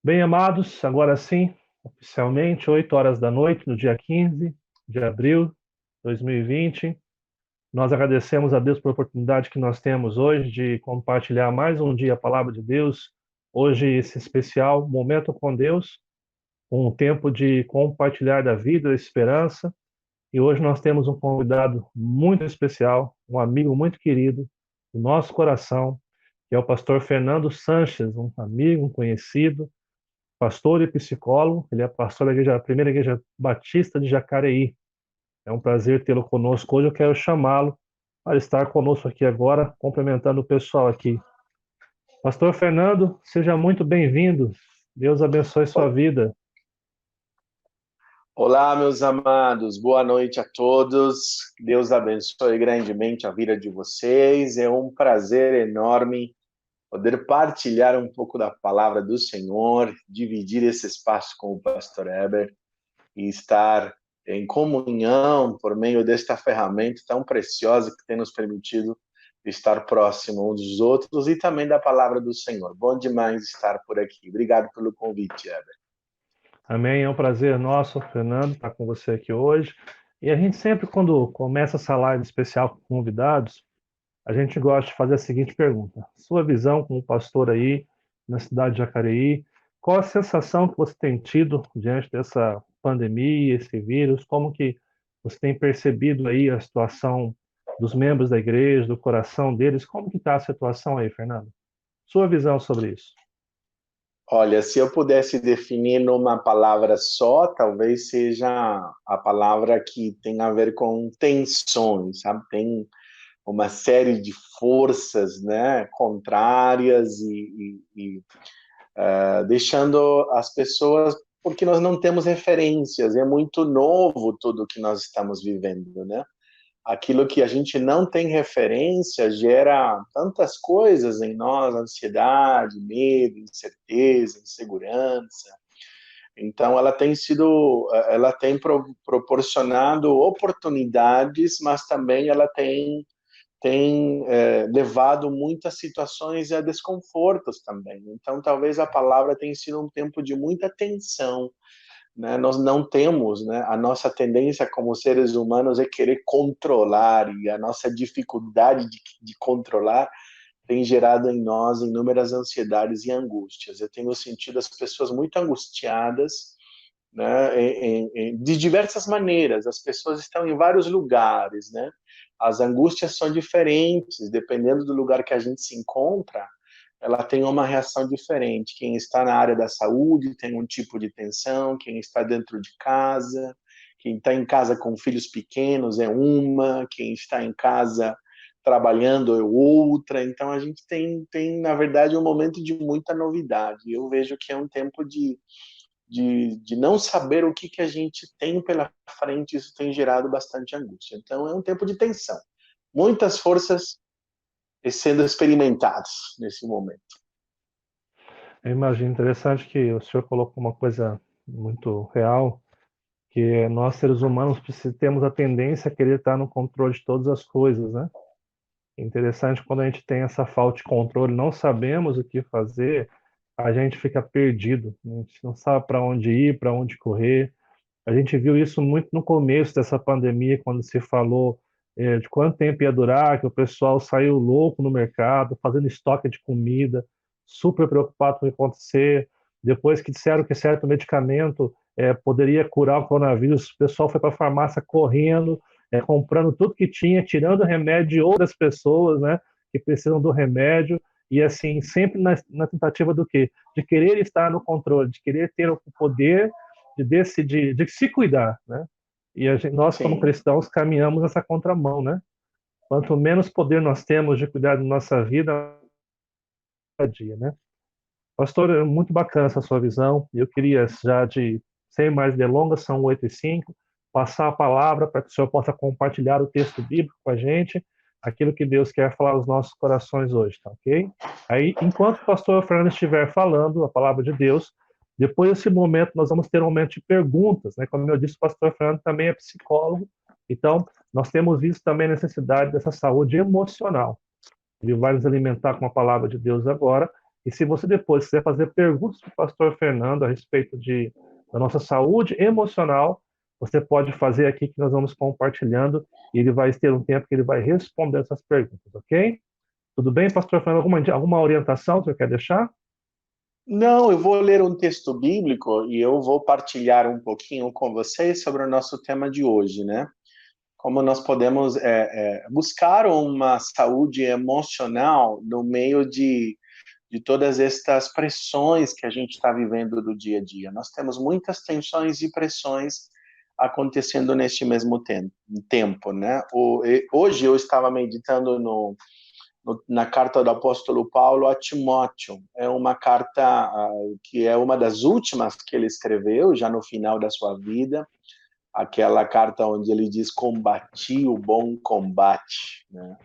Bem, amados, agora sim, oficialmente, 8 horas da noite, no dia 15 de abril de 2020. Nós agradecemos a Deus pela oportunidade que nós temos hoje de compartilhar mais um dia a palavra de Deus. Hoje, esse especial Momento com Deus, um tempo de compartilhar da vida, da esperança. E hoje nós temos um convidado muito especial, um amigo muito querido do nosso coração, que é o pastor Fernando Sanches, um amigo, um conhecido, pastor e psicólogo. Ele é pastor da primeira igreja batista de Jacareí. É um prazer tê-lo conosco hoje. Eu quero chamá-lo para estar conosco aqui agora, complementando o pessoal aqui. Pastor Fernando, seja muito bem-vindo. Deus abençoe sua vida. Olá, meus amados, boa noite a todos. Deus abençoe grandemente a vida de vocês. É um prazer enorme poder partilhar um pouco da palavra do Senhor, dividir esse espaço com o pastor Heber e estar em comunhão por meio desta ferramenta tão preciosa que tem nos permitido estar próximo uns dos outros e também da palavra do Senhor. Bom demais estar por aqui. Obrigado pelo convite, Heber. Amém. É um prazer nosso, Fernando, estar com você aqui hoje. E a gente sempre, quando começa essa live especial com convidados, a gente gosta de fazer a seguinte pergunta: sua visão como pastor aí na cidade de Jacareí, qual a sensação que você tem tido diante dessa pandemia, esse vírus? Como que você tem percebido aí a situação dos membros da igreja, do coração deles? Como que está a situação aí, Fernando? Sua visão sobre isso? Olha, se eu pudesse definir numa palavra só, talvez seja a palavra que tem a ver com tensões, sabe? Tem uma série de forças, né, contrárias deixando as pessoas, porque nós não temos referências, é muito novo tudo que nós estamos vivendo, né? Aquilo que a gente não tem referência gera tantas coisas em nós, ansiedade, medo, incerteza, insegurança. Então, ela tem proporcionado oportunidades, mas também ela tem levado muitas situações a desconfortos também. Então, talvez a palavra tenha sido um tempo de muita tensão, né? Nós não temos, né? A nossa tendência como seres humanos é querer controlar, e a nossa dificuldade de controlar tem gerado em nós inúmeras ansiedades e angústias. Eu tenho sentido as pessoas muito angustiadas, né, de diversas maneiras. As pessoas estão em vários lugares, né? As angústias são diferentes, dependendo do lugar que a gente se encontra, ela tem uma reação diferente. Quem está na área da saúde tem um tipo de tensão, quem está dentro de casa, quem está em casa com filhos pequenos é uma, quem está em casa trabalhando é outra. Então a gente tem na verdade, um momento de muita novidade. Eu vejo que é um tempo de não saber o que a gente tem pela frente, isso tem gerado bastante angústia. Então é um tempo de tensão. Muitas forças sendo experimentadas nesse momento. Eu imagino interessante que o senhor colocou uma coisa muito real, que nós seres humanos temos a tendência a querer estar no controle de todas as coisas, né? É interessante quando a gente tem essa falta de controle, não sabemos o que fazer, a gente fica perdido, né? A gente não sabe para onde ir, para onde correr. A gente viu isso muito no começo dessa pandemia, quando se falou de quanto tempo ia durar, que o pessoal saiu louco no mercado, fazendo estoque de comida, super preocupado com o que ia acontecer. Depois que disseram que certo medicamento poderia curar o coronavírus, o pessoal foi para a farmácia correndo, comprando tudo que tinha, tirando remédio de outras pessoas, né, que precisam do remédio, e assim, sempre na tentativa do quê? De querer estar no controle, de querer ter o poder de decidir, de se cuidar, né? E nós, como Sim, cristãos, caminhamos nessa contramão, né? Quanto menos poder nós temos de cuidar da nossa vida a dia, né? Pastor, é muito bacana essa sua visão. Eu queria já sem mais delongas, são 8h05, passar a palavra para que o senhor possa compartilhar o texto bíblico com a gente, aquilo que Deus quer falar aos nossos corações hoje, tá ok? Aí, enquanto o pastor Fernando estiver falando a palavra de Deus, depois desse momento nós vamos ter um momento de perguntas, né? Como eu disse, o pastor Fernando também é psicólogo, então nós temos visto também a necessidade dessa saúde emocional. Ele vai nos alimentar com a palavra de Deus agora, E se você depois quiser fazer perguntas para o pastor Fernando a respeito da nossa saúde emocional, você pode fazer aqui que nós vamos compartilhando e ele vai ter um tempo que ele vai responder essas perguntas, ok? Tudo bem, pastor Fernando? Alguma orientação que você quer deixar? Não, eu vou ler um texto bíblico e eu vou partilhar um pouquinho com vocês sobre o nosso tema de hoje, né? Como nós podemos buscar uma saúde emocional no meio de todas estas pressões que a gente está vivendo do dia a dia. Nós temos muitas tensões e pressões acontecendo neste mesmo tempo, né? Hoje eu estava meditando na carta do apóstolo Paulo a Timóteo. É uma carta que é uma das últimas que ele escreveu, já no final da sua vida, aquela carta onde ele diz: combati o bom combate, né?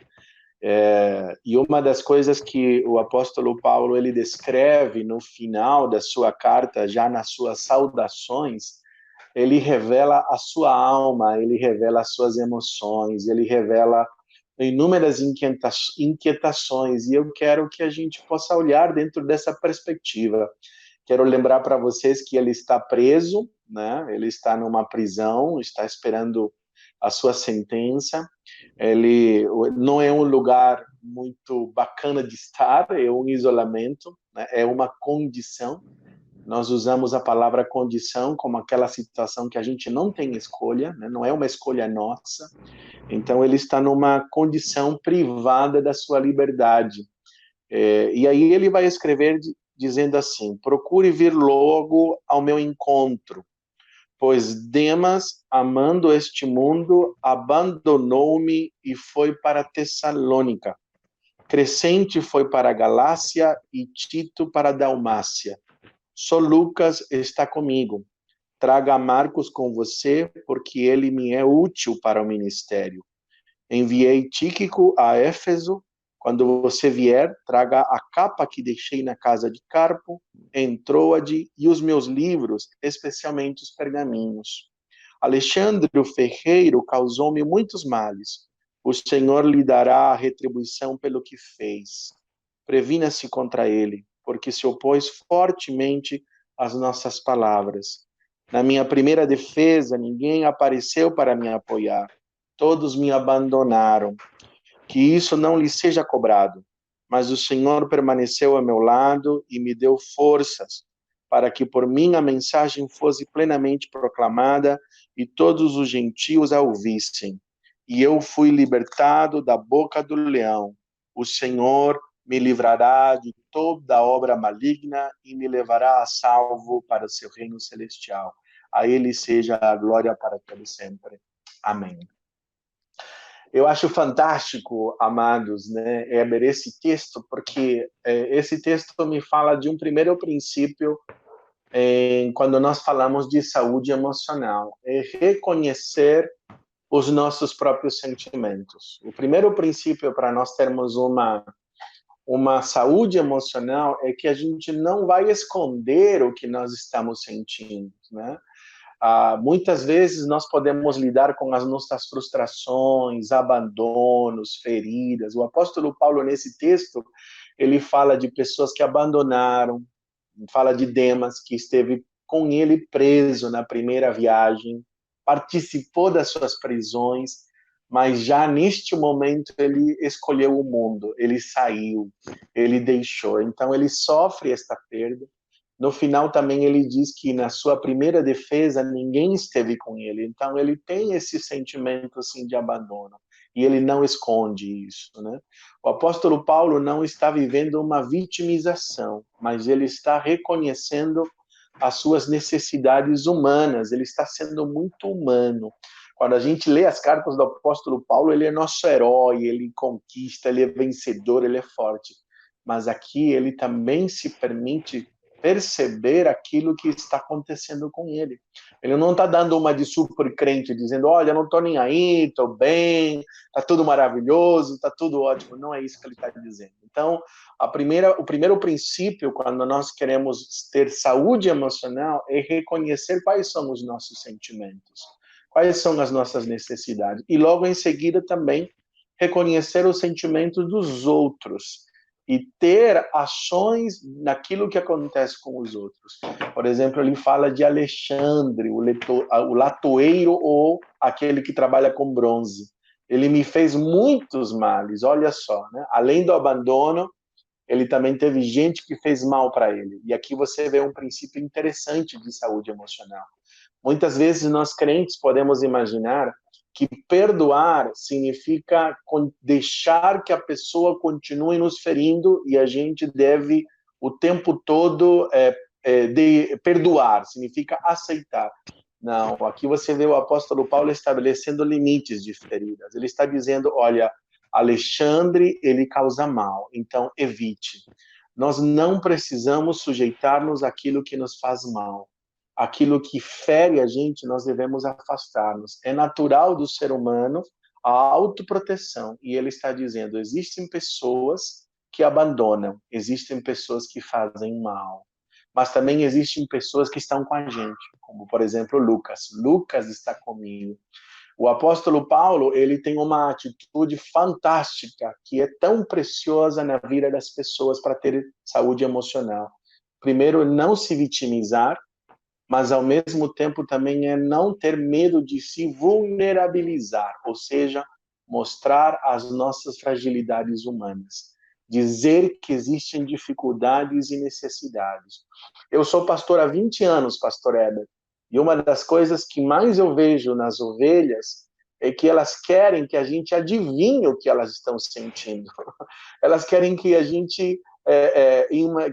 E uma das coisas que o apóstolo Paulo ele descreve no final da sua carta, já nas suas saudações, ele revela a sua alma, ele revela as suas emoções, ele revela inúmeras inquietações, e eu quero que a gente possa olhar dentro dessa perspectiva. Quero lembrar para vocês que ele está preso, né? Ele está numa prisão, está esperando a sua sentença. Ele não é um lugar muito bacana de estar, é um isolamento, né? É uma condição. Nós usamos a palavra condição como aquela situação que a gente não tem escolha, né? Não é uma escolha nossa. Então, ele está numa condição privada da sua liberdade. E aí ele vai escrever dizendo assim: procure vir logo ao meu encontro, pois Demas, amando este mundo, abandonou-me e foi para Tessalônica. Crescente foi para a Galácia e Tito para a Dalmácia. Só Lucas está comigo. Traga Marcos com você, porque ele me é útil para o ministério. Enviei Tíquico a Éfeso. Quando você vier, traga a capa que deixei na casa de Carpo, em Troade, e os meus livros, especialmente os pergaminhos. Alexandre, o ferreiro, causou-me muitos males. O Senhor lhe dará a retribuição pelo que fez. Previna-se contra ele, porque se opôs fortemente às nossas palavras. Na minha primeira defesa, ninguém apareceu para me apoiar. Todos me abandonaram. Que isso não lhe seja cobrado. Mas o Senhor permaneceu a meu lado e me deu forças para que por mim a mensagem fosse plenamente proclamada e todos os gentios a ouvissem. E eu fui libertado da boca do leão. O Senhor me livrará de toda obra maligna e me levará a salvo para o seu reino celestial. A ele seja a glória para todo sempre. Amém. Eu acho fantástico, amados, né, esse texto, porque esse texto me fala de um primeiro princípio quando nós falamos de saúde emocional, é reconhecer os nossos próprios sentimentos. O primeiro princípio para nós termos uma saúde emocional é que a gente não vai esconder o que nós estamos sentindo, né? Muitas vezes nós podemos lidar com as nossas frustrações, abandonos, feridas. O apóstolo Paulo, nesse texto, ele fala de pessoas que abandonaram, fala de Demas, que esteve com ele preso na primeira viagem, participou das suas prisões, mas já neste momento ele escolheu o mundo, ele saiu, ele deixou. Então ele sofre esta perda. No final também ele diz que na sua primeira defesa ninguém esteve com ele. Então ele tem esse sentimento assim de abandono e ele não esconde isso, né? O apóstolo Paulo não está vivendo uma vitimização, mas ele está reconhecendo as suas necessidades humanas. Ele está sendo muito humano. Quando a gente lê as cartas do apóstolo Paulo, ele é nosso herói, ele conquista, ele é vencedor, ele é forte. Mas aqui ele também se permite perceber aquilo que está acontecendo com ele. Ele não está dando uma de super crente, dizendo, olha, não estou nem aí, estou bem, está tudo maravilhoso, está tudo ótimo. Não é isso que ele está dizendo. Então, o primeiro princípio, quando nós queremos ter saúde emocional, é reconhecer quais são os nossos sentimentos, quais são as nossas necessidades. E logo em seguida também, reconhecer os sentimentos dos outros. e ter ações naquilo que acontece com os outros. Por exemplo, ele fala de Alexandre, o latoeiro ou aquele que trabalha com bronze. Ele me fez muitos males, olha só, né? Além do abandono, ele também teve gente que fez mal para ele. E aqui você vê um princípio interessante de saúde emocional. Muitas vezes nós crentes podemos imaginar que perdoar significa deixar que a pessoa continue nos ferindo e a gente deve o tempo todo perdoar, significa aceitar. Não, aqui você vê o apóstolo Paulo estabelecendo limites de feridas. Ele está dizendo, olha, Alexandre, ele causa mal, então evite. Nós não precisamos sujeitar-nos àquilo que nos faz mal. Aquilo que fere a gente, nós devemos afastar-nos. É natural do ser humano a autoproteção. E ele está dizendo, existem pessoas que abandonam, existem pessoas que fazem mal. Mas também existem pessoas que estão com a gente, como, por exemplo, Lucas. Lucas está comigo. O apóstolo Paulo, ele tem uma atitude fantástica, que é tão preciosa na vida das pessoas para ter saúde emocional. Primeiro, não se vitimizar, mas ao mesmo tempo também é não ter medo de se vulnerabilizar, ou seja, mostrar as nossas fragilidades humanas. Dizer que existem dificuldades e necessidades. Eu sou pastor há 20 anos, pastor Heber, e uma das coisas que mais eu vejo nas ovelhas é que elas querem que a gente adivinhe o que elas estão sentindo. Elas querem que a gente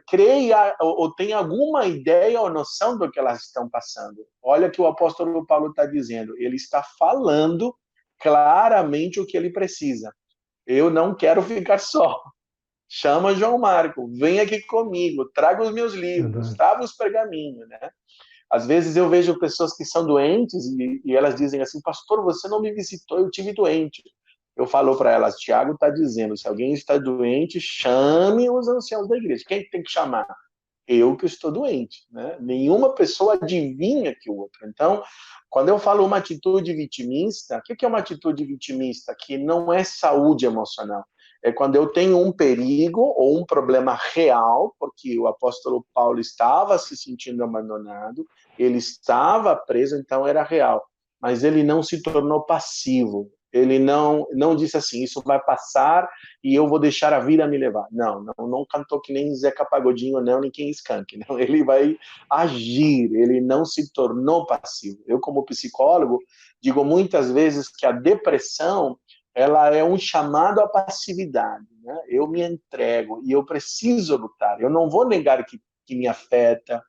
creia ou tenha alguma ideia ou noção do que elas estão passando. Olha o que o apóstolo Paulo está dizendo. Ele está falando claramente o que ele precisa. Eu não quero ficar só. Chama João Marco, vem aqui comigo, traga os meus livros, traga os pergaminhos, né? Às vezes eu vejo pessoas que são doentes e elas dizem assim, pastor, você não me visitou, eu tive doente. Eu falo para elas, Tiago está dizendo, se alguém está doente, chame os anciãos da igreja. Quem tem que chamar? Eu que estou doente, né? Nenhuma pessoa adivinha que o outro. Então, quando eu falo uma atitude vitimista, o que é uma atitude vitimista? Que não é saúde emocional. É quando eu tenho um perigo ou um problema real, porque o apóstolo Paulo estava se sentindo abandonado, ele estava preso, então era real. Mas ele não se tornou passivo. Ele não disse assim, isso vai passar e eu vou deixar a vida me levar. Não cantou que nem Zeca Pagodinho, não, nem quem Skank. Não, ele vai agir, ele não se tornou passivo. Eu, como psicólogo, digo muitas vezes que a depressão ela é um chamado à passividade. Né? Eu me entrego e eu preciso lutar. Eu não vou negar que me afeta,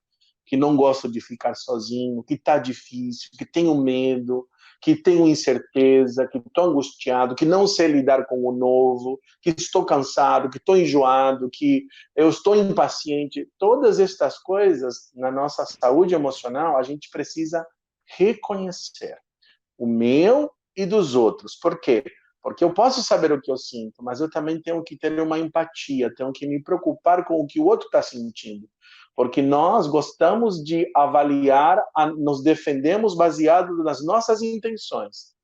que não gosto de ficar sozinho, que está difícil, que tenho medo, que tenho incerteza, que estou angustiado, que não sei lidar com o novo, que estou cansado, que estou enjoado, que eu estou impaciente. Todas estas coisas, na nossa saúde emocional, a gente precisa reconhecer. O meu e dos outros. Por quê? Porque eu posso saber o que eu sinto, mas eu também tenho que ter uma empatia, tenho que me preocupar com o que o outro está sentindo. Porque nós gostamos de avaliar, nos defendemos baseado nas nossas intenções,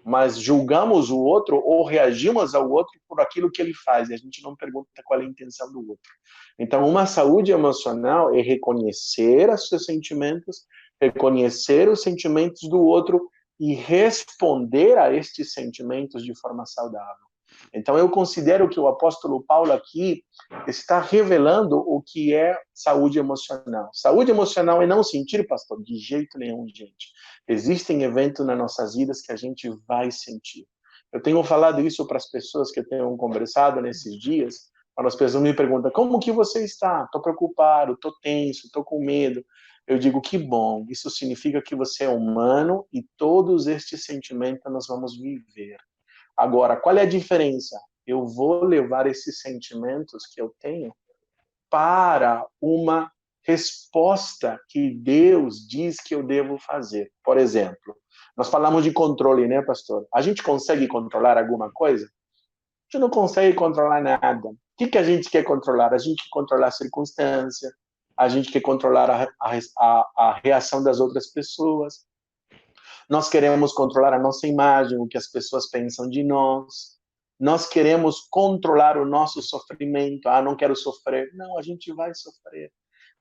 mas julgamos o outro ou reagimos ao outro por aquilo que ele faz, e a gente não pergunta qual é a intenção do outro. Então, uma saúde emocional é reconhecer os seus sentimentos, reconhecer os sentimentos do outro e responder a estes sentimentos de forma saudável. Então, eu considero que o apóstolo Paulo aqui está revelando o que é saúde emocional. Saúde emocional é não sentir, pastor, de jeito nenhum, gente. Existem eventos nas nossas vidas que a gente vai sentir. Eu tenho falado isso para as pessoas que eu tenho conversado nesses dias, quando as pessoas me perguntam, como que você está? Estou preocupado, estou tenso, estou com medo. Eu digo, que bom, isso significa que você é humano e todos estes sentimentos nós vamos viver. Agora, qual é a diferença? Eu vou levar esses sentimentos que eu tenho para uma resposta que Deus diz que eu devo fazer. Por exemplo, nós falamos de controle, né, pastor? A gente consegue controlar alguma coisa? A gente não consegue controlar nada. O que a gente quer controlar? A gente quer controlar a circunstância, a gente quer controlar a reação das outras pessoas. Nós queremos controlar a nossa imagem, o que as pessoas pensam de nós. Nós queremos controlar o nosso sofrimento. Ah, não quero sofrer. Não, a gente vai sofrer.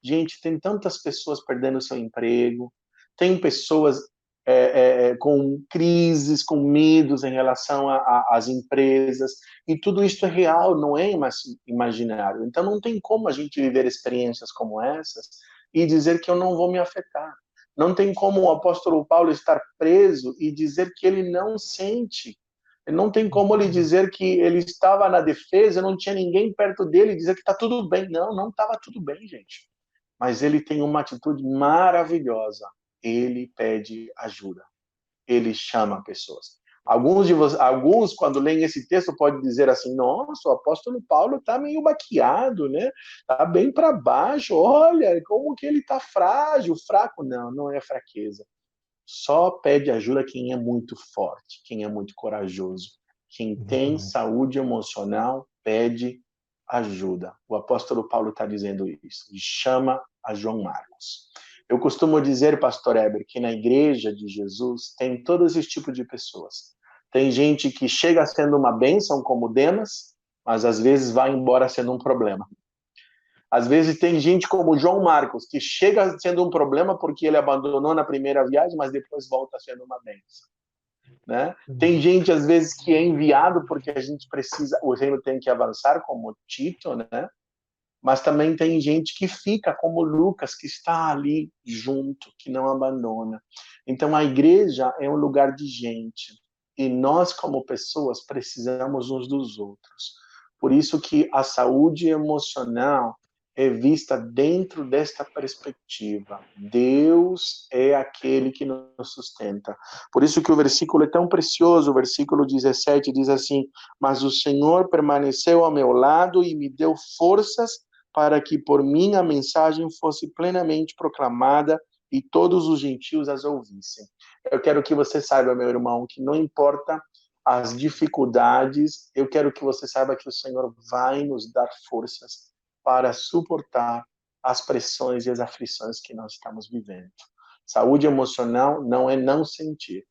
Gente, tem tantas pessoas perdendo seu emprego, tem pessoas com crises, com medos em relação às empresas, e tudo isso é real, não é imaginário. Então não tem como a gente viver experiências como essas e dizer que eu não vou me afetar. Não tem como o apóstolo Paulo estar preso e dizer que ele não sente. Não tem como ele dizer que ele estava na defesa, não tinha ninguém perto dele e dizer que está tudo bem. Não, não estava tudo bem, gente. Mas ele tem uma atitude maravilhosa. Ele pede ajuda. Ele chama pessoas. Alguns, quando leem esse texto, podem dizer assim: nossa, o apóstolo Paulo está meio baqueado, né? Está bem para baixo. Olha, como que ele está frágil, fraco. Não, não é fraqueza. Só pede ajuda quem é muito forte, quem é muito corajoso. Quem tem saúde emocional pede ajuda. O apóstolo Paulo está dizendo isso. E chama a João Marcos. Eu costumo dizer, pastor Heber, que na igreja de Jesus tem todo esse tipo de pessoas. Tem gente que chega sendo uma bênção, como Demas, mas às vezes vai embora sendo um problema. Às vezes tem gente como João Marcos, que chega sendo um problema porque ele abandonou na primeira viagem, mas depois volta sendo uma bênção. Né? Tem gente, às vezes, que é enviado porque a gente precisa, o reino tem que avançar, como Tito, né? Mas também tem gente que fica, como Lucas, que está ali junto, que não abandona. Então, a igreja é um lugar de gente. E nós, como pessoas, precisamos uns dos outros. Por isso que a saúde emocional é vista dentro desta perspectiva. Deus é aquele que nos sustenta. Por isso que o versículo é tão precioso. O versículo 17 diz assim: mas o Senhor permaneceu ao meu lado e me deu forças para que por mim a mensagem fosse plenamente proclamada e todos os gentios as ouvissem. Eu quero que você saiba, meu irmão, que não importa as dificuldades, eu quero que você saiba que o Senhor vai nos dar forças para suportar as pressões e as aflições que nós estamos vivendo. Saúde emocional não é não sentir.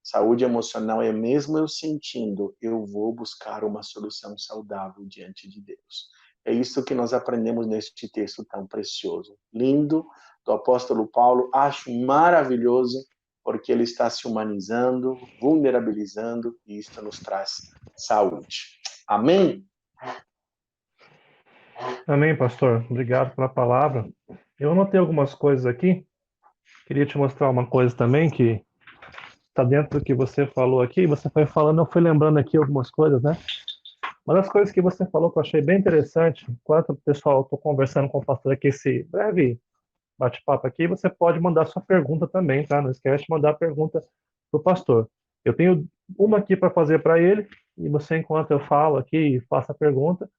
Saúde emocional é mesmo eu sentindo, eu vou buscar uma solução saudável diante de Deus. É isso que nós aprendemos neste texto tão precioso. Lindo, do apóstolo Paulo. Acho maravilhoso, porque ele está se humanizando, vulnerabilizando, e isso nos traz saúde. Amém? Amém, pastor. Obrigado pela palavra. Eu anotei algumas coisas aqui. Queria te mostrar uma coisa também que está dentro do que você falou aqui. Você foi falando, eu fui lembrando aqui algumas coisas, né? Uma das coisas que você falou que eu achei bem interessante, enquanto o pessoal estou conversando com o pastor aqui, esse breve bate-papo aqui, você pode mandar sua pergunta também, tá? Não esquece de mandar a pergunta para o pastor. Eu tenho uma aqui para fazer para ele, e você, enquanto eu falo aqui e faço a pergunta,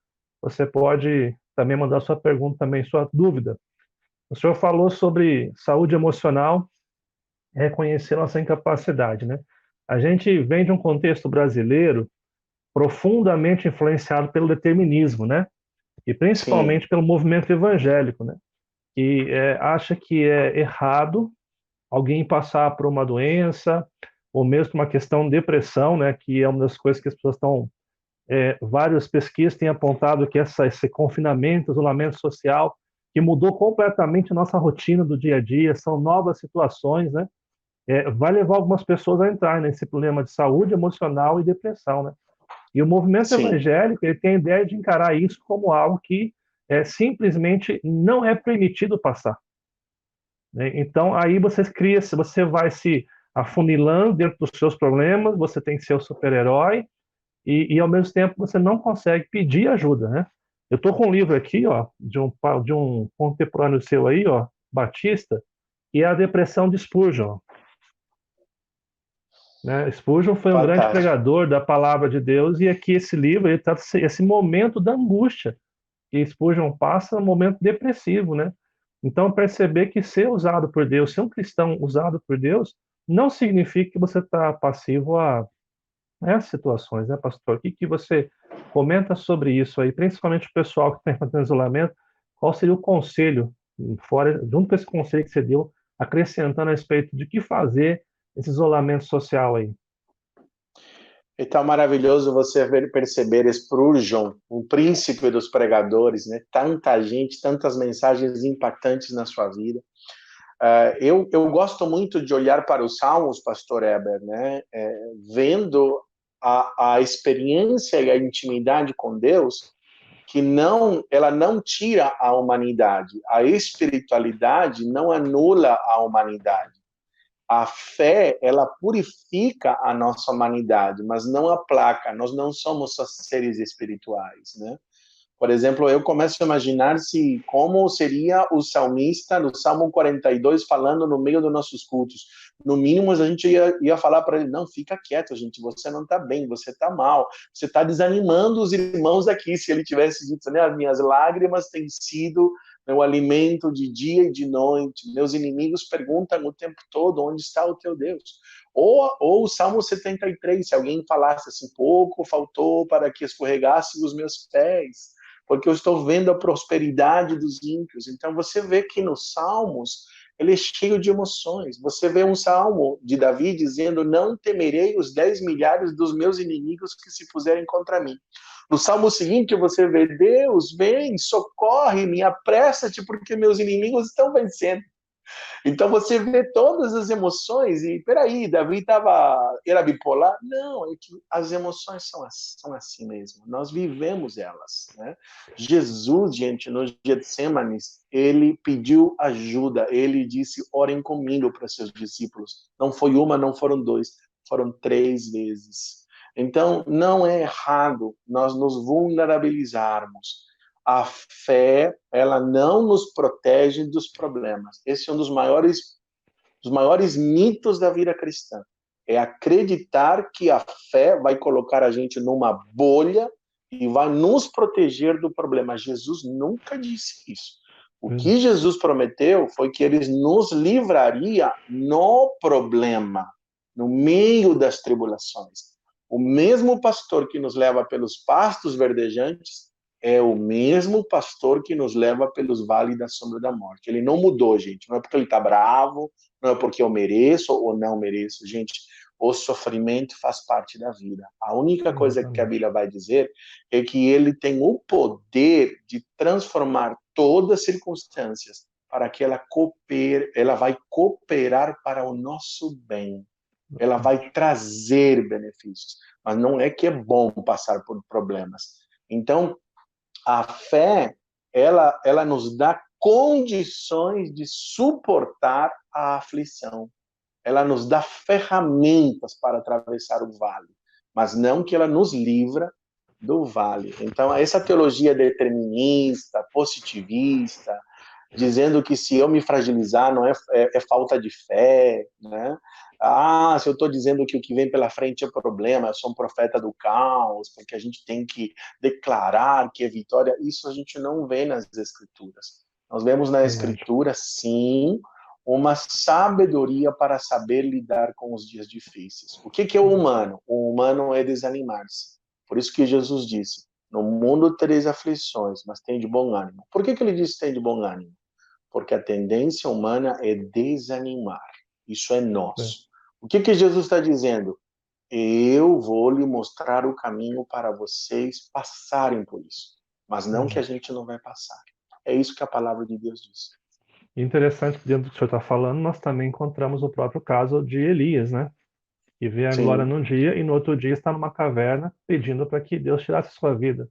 você pode também mandar sua pergunta também, sua dúvida. O senhor falou sobre saúde emocional, reconhecer nossa incapacidade, né? A gente vem de um contexto brasileiro profundamente influenciado pelo determinismo, né? E Sim, principalmente pelo movimento evangélico, né? Que acha que é errado alguém passar por uma doença ou mesmo uma questão de depressão, né? Que é uma das coisas que as pessoas estão várias pesquisas têm apontado que esse confinamento, isolamento social, que mudou completamente a nossa rotina do dia a dia, são novas situações, né? Vai levar algumas pessoas a entrar nesse problema de saúde emocional e depressão, né? E o movimento sim, evangélico ele tem a ideia de encarar isso como algo que simplesmente não é permitido passar, né? Então aí você cria, você vai se afunilando dentro dos seus problemas, você tem que ser o super-herói e ao mesmo tempo você não consegue pedir ajuda, né? Eu estou com um livro aqui, ó, de um contemporâneo seu aí, ó, Batista, que é a Depressão de Spurgeon, né? Spurgeon foi um grande fantástico. pregador da palavra de Deus e aqui esse livro ele trata esse momento da angústia que Spurgeon passa, um momento depressivo, né? Então perceber que ser usado por Deus, ser um cristão usado por Deus, não significa que você está passivo a essas situações, né, pastor? O que que você comenta sobre isso aí, principalmente o pessoal que está enfrentando isolamento? Qual seria o conselho, fora, junto com esse conselho que você deu, acrescentando a respeito de que fazer esse isolamento social aí? É tão maravilhoso você perceber Spurgeon, o príncipe dos pregadores, né? Tanta gente, tantas mensagens impactantes na sua vida. Eu gosto muito de olhar para os Salmos, Pastor Eber, né? Vendo a experiência e a intimidade com Deus, que ela não tira a humanidade. A espiritualidade não anula a humanidade. A fé, ela purifica a nossa humanidade, mas não aplaca. Nós não somos só seres espirituais, né? Por exemplo, eu começo a imaginar como seria o salmista no Salmo 42 falando no meio dos nossos cultos. No mínimo, a gente ia falar para ele, não, fica quieto, gente, você não está bem, você está mal, você está desanimando os irmãos aqui. Se ele tivesse dito, né, as minhas lágrimas têm sido meu alimento de dia e de noite, meus inimigos perguntam o tempo todo, onde está o teu Deus? Ou o Salmo 73, se alguém falasse assim, pouco faltou para que escorregasse os meus pés, porque eu estou vendo a prosperidade dos ímpios. Então você vê que nos Salmos ele é cheio de emoções. Você vê um salmo de Davi dizendo, não temerei os 10 milhares dos meus inimigos que se puserem contra mim. No salmo seguinte você vê, Deus, vem, socorre-me, apressa-te, porque meus inimigos estão vencendo. Então você vê todas as emoções e, peraí, Davi era bipolar? Não, é que as emoções são assim mesmo, nós vivemos elas, né? Jesus, gente, no Getsêmanes, ele pediu ajuda, ele disse, orem comigo para seus discípulos. Não foi uma, não foram dois, foram 3 vezes. Então, não é errado nós nos vulnerabilizarmos. A fé, ela não nos protege dos problemas. Esse é um dos maiores mitos da vida cristã. É acreditar que a fé vai colocar a gente numa bolha e vai nos proteger do problema. Jesus nunca disse isso. O que Jesus prometeu foi que ele nos livraria no problema, no meio das tribulações. O mesmo pastor que nos leva pelos pastos verdejantes é o mesmo pastor que nos leva pelos vales da sombra da morte. Ele não mudou, gente. Não é porque ele está bravo, não é porque eu mereço ou não mereço. Gente, o sofrimento faz parte da vida. A única coisa que a Bíblia vai dizer é que ele tem o poder de transformar todas as circunstâncias para que ela vai cooperar para o nosso bem. Ela vai trazer benefícios. Mas não é que é bom passar por problemas. Então, a fé, ela nos dá condições de suportar a aflição. Ela nos dá ferramentas para atravessar o vale, mas não que ela nos livra do vale. Então, essa teologia determinista, positivista, dizendo que se eu me fragilizar não é falta de fé, né? Se eu estou dizendo que o que vem pela frente é problema, eu sou um profeta do caos, porque a gente tem que declarar que é vitória, isso a gente não vê nas escrituras. Nós vemos na escritura, sim, uma sabedoria para saber lidar com os dias difíceis. O que é o humano? O humano é desanimar-se. Por isso que Jesus disse, no mundo tereis aflições, mas tem de bom ânimo. Por que ele disse tem de bom ânimo? Porque a tendência humana é desanimar. Isso é nosso. O que Jesus está dizendo? Eu vou lhe mostrar o caminho para vocês passarem por isso. Mas não que a gente não vai passar. É isso que a palavra de Deus diz. Interessante que dentro do que o senhor está falando, nós também encontramos o próprio caso de Elias, né? Que vê a glória num dia e no outro dia está numa caverna pedindo para que Deus tirasse sua vida.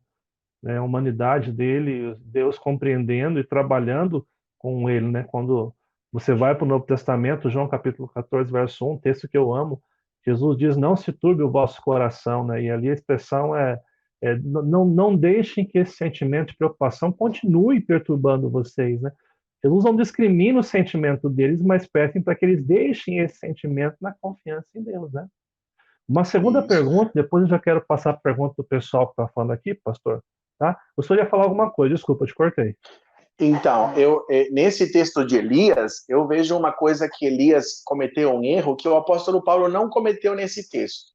Né? A humanidade dele, Deus compreendendo e trabalhando com ele, né? Quando você vai para o Novo Testamento, João capítulo 14, verso 1, texto que eu amo, Jesus diz, não se turbe o vosso coração, né? E ali a expressão não deixem que esse sentimento de preocupação continue perturbando vocês, né? Jesus não discrimina o sentimento deles, mas pedem para que eles deixem esse sentimento na confiança em Deus, né? Uma segunda pergunta, depois eu já quero passar a pergunta do pessoal que está falando aqui, pastor, tá? O senhor ia falar alguma coisa, desculpa, eu te cortei. Então, nesse texto de Elias, eu vejo uma coisa que Elias cometeu um erro que o apóstolo Paulo não cometeu nesse texto.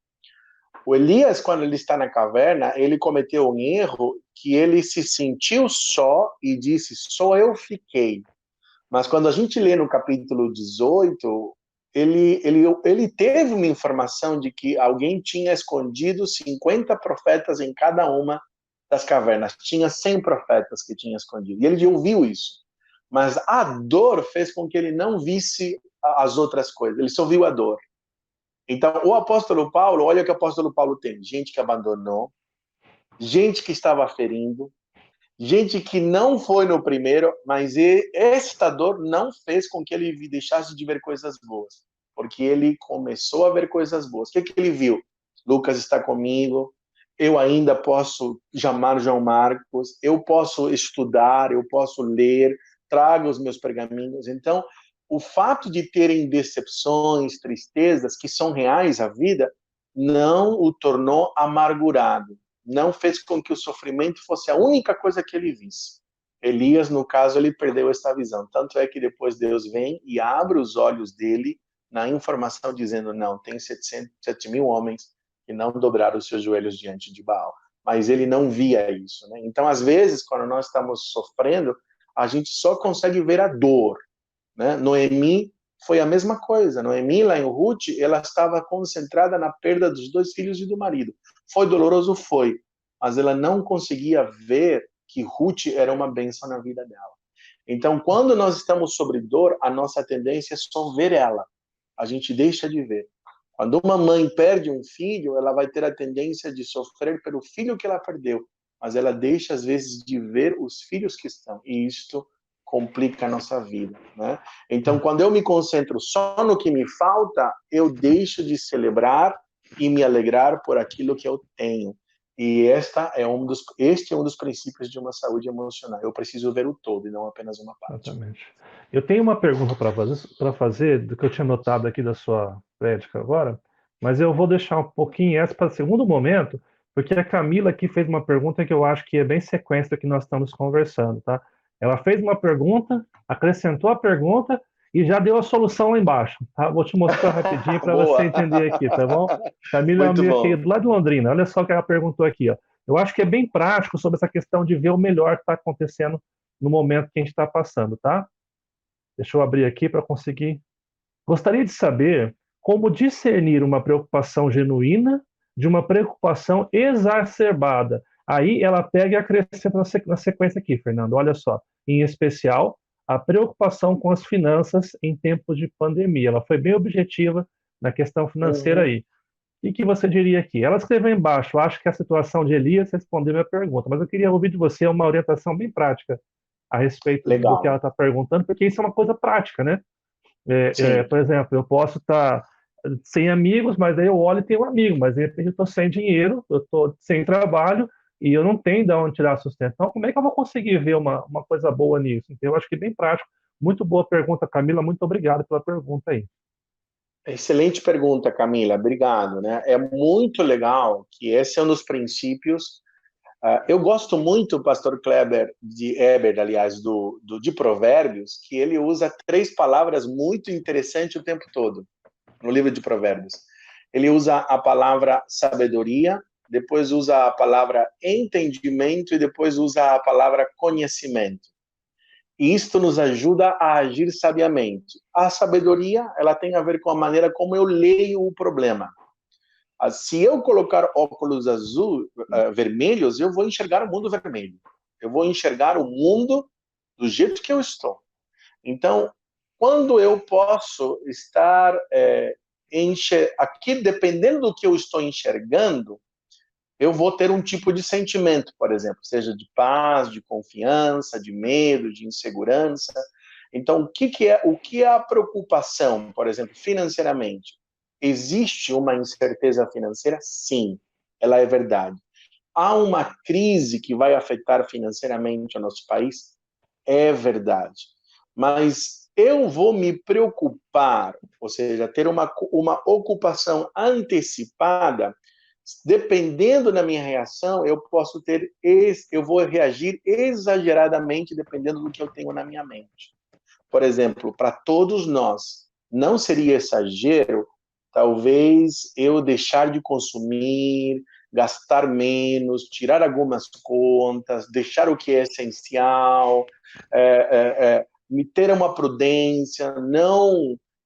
O Elias, quando ele está na caverna, ele cometeu um erro que ele se sentiu só e disse, só eu fiquei. Mas quando a gente lê no capítulo 18, ele teve uma informação de que alguém tinha escondido 50 profetas em cada uma das cavernas. Tinha 100 profetas que tinha escondido. E ele ouviu isso. Mas a dor fez com que ele não visse as outras coisas. Ele só viu a dor. Então, o apóstolo Paulo, olha o que o apóstolo Paulo tem. Gente que abandonou, gente que estava ferindo, gente que não foi no primeiro, mas esta dor não fez com que ele deixasse de ver coisas boas, porque ele começou a ver coisas boas. O que ele viu? Lucas está comigo, eu ainda posso chamar João Marcos, eu posso estudar, eu posso ler, trago os meus pergaminhos. Então, o fato de terem decepções, tristezas, que são reais à vida, não o tornou amargurado, não fez com que o sofrimento fosse a única coisa que ele visse. Elias, no caso, ele perdeu esta visão. Tanto é que depois Deus vem e abre os olhos dele na informação dizendo, não, tem 7.000 homens que não dobraram os seus joelhos diante de Baal. Mas ele não via isso, né? Então, às vezes, quando nós estamos sofrendo, a gente só consegue ver a dor, né? Noemi foi a mesma coisa. Noemi, lá em Ruth, ela estava concentrada na perda dos 2 filhos e do marido. Foi doloroso? Foi. Mas ela não conseguia ver que Ruth era uma bênção na vida dela. Então, quando nós estamos sobre dor, a nossa tendência é só ver ela. A gente deixa de ver. Quando uma mãe perde um filho, ela vai ter a tendência de sofrer pelo filho que ela perdeu. Mas ela deixa, às vezes, de ver os filhos que estão. E isto complica a nossa vida, né? Então, quando eu me concentro só no que me falta, eu deixo de celebrar e me alegrar por aquilo que eu tenho. E este é um dos princípios de uma saúde emocional. Eu preciso ver o todo e não apenas uma parte. Exatamente. Eu tenho uma pergunta para fazer, do que eu tinha notado aqui da sua prédica agora, mas eu vou deixar um pouquinho essa para o segundo momento, porque a Camila aqui fez uma pergunta que eu acho que é bem sequência do que nós estamos conversando, tá? Ela fez uma pergunta, acrescentou a pergunta e já deu a solução lá embaixo, tá? Vou te mostrar rapidinho para você Boa! entender aqui, tá bom? Camila é uma Muito amiga aqui bom. do lado de Londrina. Olha só o que ela perguntou aqui, ó. Eu acho que é bem prático sobre essa questão de ver o melhor que está acontecendo no momento que a gente está passando, tá? Deixa eu abrir aqui para conseguir. Gostaria de saber como discernir uma preocupação genuína de uma preocupação exacerbada. Aí ela pega e acrescenta na sequência aqui, Fernando. Olha só. Em especial, a preocupação com as finanças em tempos de pandemia. Ela foi bem objetiva na questão financeira Uhum. aí. O que você diria aqui? Ela escreveu embaixo, acho que a situação de Elias respondeu minha pergunta, mas eu queria ouvir de você uma orientação bem prática a respeito do que ela Legal. está perguntando, porque isso é uma coisa prática, né? Sim. Por exemplo, eu posso estar sem amigos, mas aí eu olho e tenho um amigo, mas de repente eu estou sem dinheiro, eu estou sem trabalho e eu não tenho de onde tirar sustento. Então, como é que eu vou conseguir ver uma coisa boa nisso? Então, eu acho que é bem prático. Muito boa pergunta, Camila. Muito obrigado pela pergunta aí. Excelente pergunta, Camila. Obrigado, né? É muito legal que esse é um dos princípios. Eu gosto muito, pastor Kleber de Eber, aliás, de Provérbios, que ele usa 3 palavras muito interessantes o tempo todo no livro de Provérbios. Ele usa a palavra sabedoria, depois usa a palavra entendimento e depois usa a palavra conhecimento. E isto nos ajuda a agir sabiamente. A sabedoria, ela tem a ver com a maneira como eu leio o problema. Se eu colocar óculos vermelhos, eu vou enxergar o mundo vermelho. Eu vou enxergar o mundo do jeito que eu estou. Então, quando eu posso estar aqui, dependendo do que eu estou enxergando, eu vou ter um tipo de sentimento, por exemplo, seja de paz, de confiança, de medo, de insegurança. Então, o que é a preocupação, por exemplo, financeiramente? Existe uma incerteza financeira? Sim, ela é verdade. Há uma crise que vai afetar financeiramente o nosso país? É verdade. Mas eu vou me preocupar, ou seja, ter uma ocupação antecipada, dependendo da minha reação, eu vou reagir exageradamente dependendo do que eu tenho na minha mente. Por exemplo, para todos nós, não seria exagero, talvez eu deixar de consumir, gastar menos, tirar algumas contas, deixar o que é essencial, me ter uma prudência,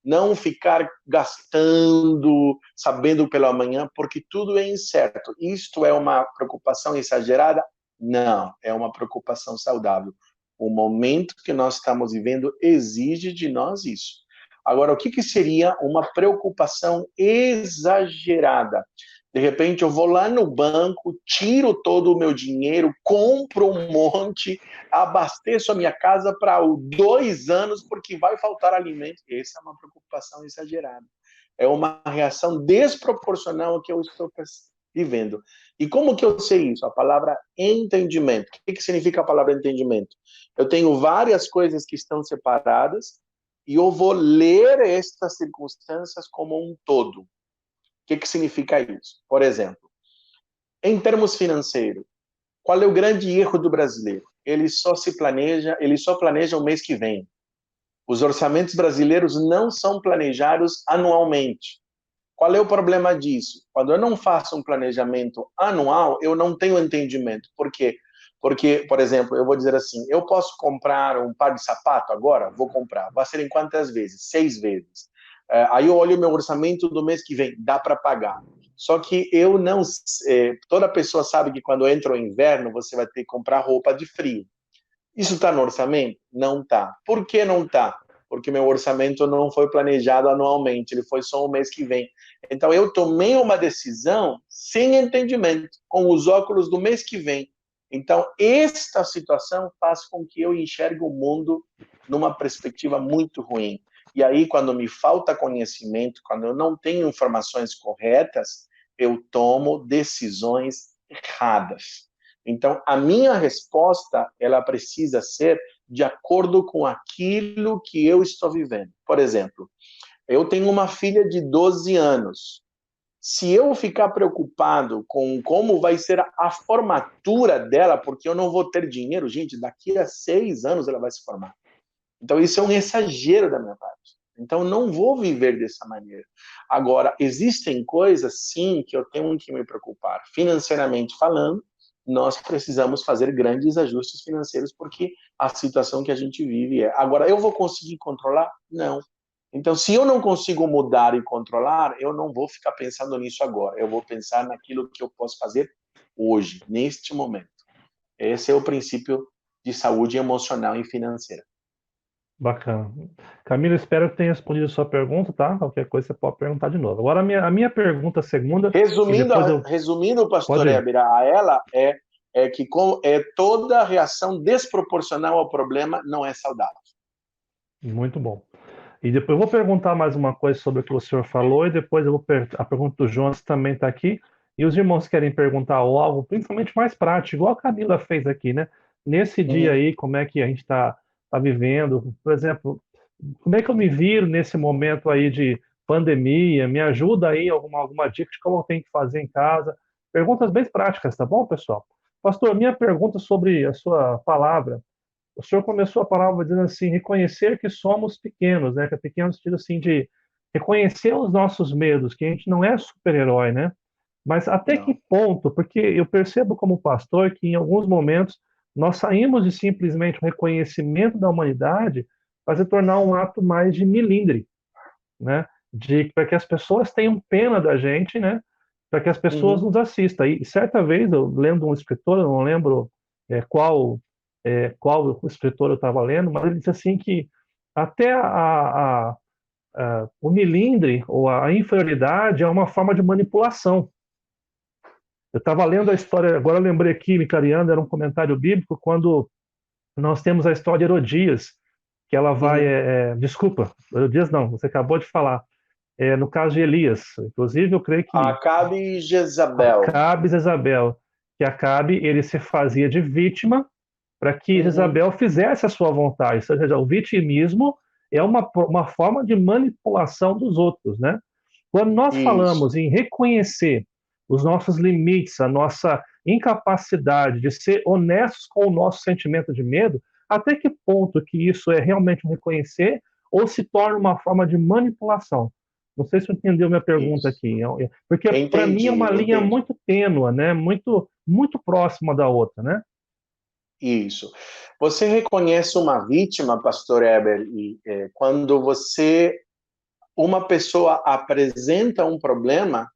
não ficar gastando, sabendo pela manhã, porque tudo é incerto. Isto é uma preocupação exagerada? Não, é uma preocupação saudável. O momento que nós estamos vivendo exige de nós isso. Agora, o que seria uma preocupação exagerada? De repente, eu vou lá no banco, tiro todo o meu dinheiro, compro um monte, abasteço a minha casa para 2 anos, porque vai faltar alimento. Essa é uma preocupação exagerada. É uma reação desproporcional ao que eu estou vivendo. E como que eu sei isso? A palavra entendimento. O que significa a palavra entendimento? Eu tenho várias coisas que estão separadas e eu vou ler estas circunstâncias como um todo. O que significa isso? Por exemplo, em termos financeiros, qual é o grande erro do brasileiro? Ele só planeja o mês que vem. Os orçamentos brasileiros não são planejados anualmente. Qual é o problema disso? Quando eu não faço um planejamento anual, eu não tenho entendimento. Por quê? Porque, por exemplo, eu vou dizer assim, eu posso comprar um par de sapato agora? Vou comprar. Vai ser em quantas vezes? 6 vezes. Aí eu olho o meu orçamento do mês que vem, dá para pagar. Só que eu não... toda pessoa sabe que quando entra o inverno, você vai ter que comprar roupa de frio. Isso está no orçamento? Não está. Por que não está? Porque meu orçamento não foi planejado anualmente, ele foi só o mês que vem. Então, eu tomei uma decisão sem entendimento, com os óculos do mês que vem. Então, esta situação faz com que eu enxergue o mundo numa perspectiva muito ruim. E aí, quando me falta conhecimento, quando eu não tenho informações corretas, eu tomo decisões erradas. Então, a minha resposta, ela precisa ser de acordo com aquilo que eu estou vivendo. Por exemplo, eu tenho uma filha de 12 anos. Se eu ficar preocupado com como vai ser a formatura dela, porque eu não vou ter dinheiro, gente, daqui a 6 anos ela vai se formar. Então, isso é um exagero da minha parte. Então, não vou viver dessa maneira. Agora, existem coisas, sim, que eu tenho que me preocupar. Financeiramente falando, nós precisamos fazer grandes ajustes financeiros, porque a situação que a gente vive é... Agora, eu vou conseguir controlar? Não. Então, se eu não consigo mudar e controlar, eu não vou ficar pensando nisso agora. Eu vou pensar naquilo que eu posso fazer hoje, neste momento. Esse é o princípio de saúde emocional e financeira. Bacana. Camila, espero que tenha respondido a sua pergunta, tá? Qualquer coisa você pode perguntar de novo. Agora, a minha pergunta segunda, e depois eu... Resumindo, pastor Pode ir. Éber, a ela é que toda reação desproporcional ao problema não é saudável. Muito bom. E depois eu vou perguntar mais uma coisa sobre o que o senhor falou, e depois eu vou a pergunta do Jonas também está aqui. E os irmãos querem perguntar algo, principalmente mais prático, igual a Camila fez aqui, né? Nesse dia aí, como é que a gente está vivendo? Por exemplo, como é que eu me viro nesse momento aí de pandemia? Me ajuda aí alguma dica de como eu tenho que fazer em casa? Perguntas bem práticas, tá bom, pessoal? Pastor, minha pergunta sobre a sua palavra. O senhor começou a palavra dizendo assim, reconhecer que somos pequenos, né? Que é pequeno no sentido assim de reconhecer os nossos medos, que a gente não é super-herói, né? Mas até que Não. ponto? Porque eu percebo como pastor que em alguns momentos nós saímos de simplesmente um reconhecimento da humanidade para se tornar um ato mais de milindre, né? Para que as pessoas tenham pena da gente, né? Para que as pessoas nos assistam. E certa vez eu lendo um escritor, eu não lembro qual escritor eu estava lendo, mas ele disse assim que até o milindre ou a inferioridade é uma forma de manipulação. Eu estava lendo a história, agora eu lembrei aqui, me clareando, era um comentário bíblico, quando nós temos a história de Herodias, que ela vai. Desculpa, Herodias não, você acabou de falar. No caso de Elias, inclusive eu creio que Acabe e Jezabel. Acabe e Jezabel, que Acabe ele se fazia de vítima para que Jezabel fizesse a sua vontade. Ou seja, o vitimismo é uma forma de manipulação dos outros, né? Quando nós Isso. falamos em reconhecer os nossos limites, a nossa incapacidade de ser honestos com o nosso sentimento de medo, até que ponto que isso é realmente um reconhecer ou se torna uma forma de manipulação? Não sei se você entendeu minha pergunta Isso. aqui, porque para mim é uma linha Entendi. muito tênua, né? Muito próxima da outra, né? Isso. Você reconhece uma vítima, pastor Eber, quando você uma pessoa apresenta um problema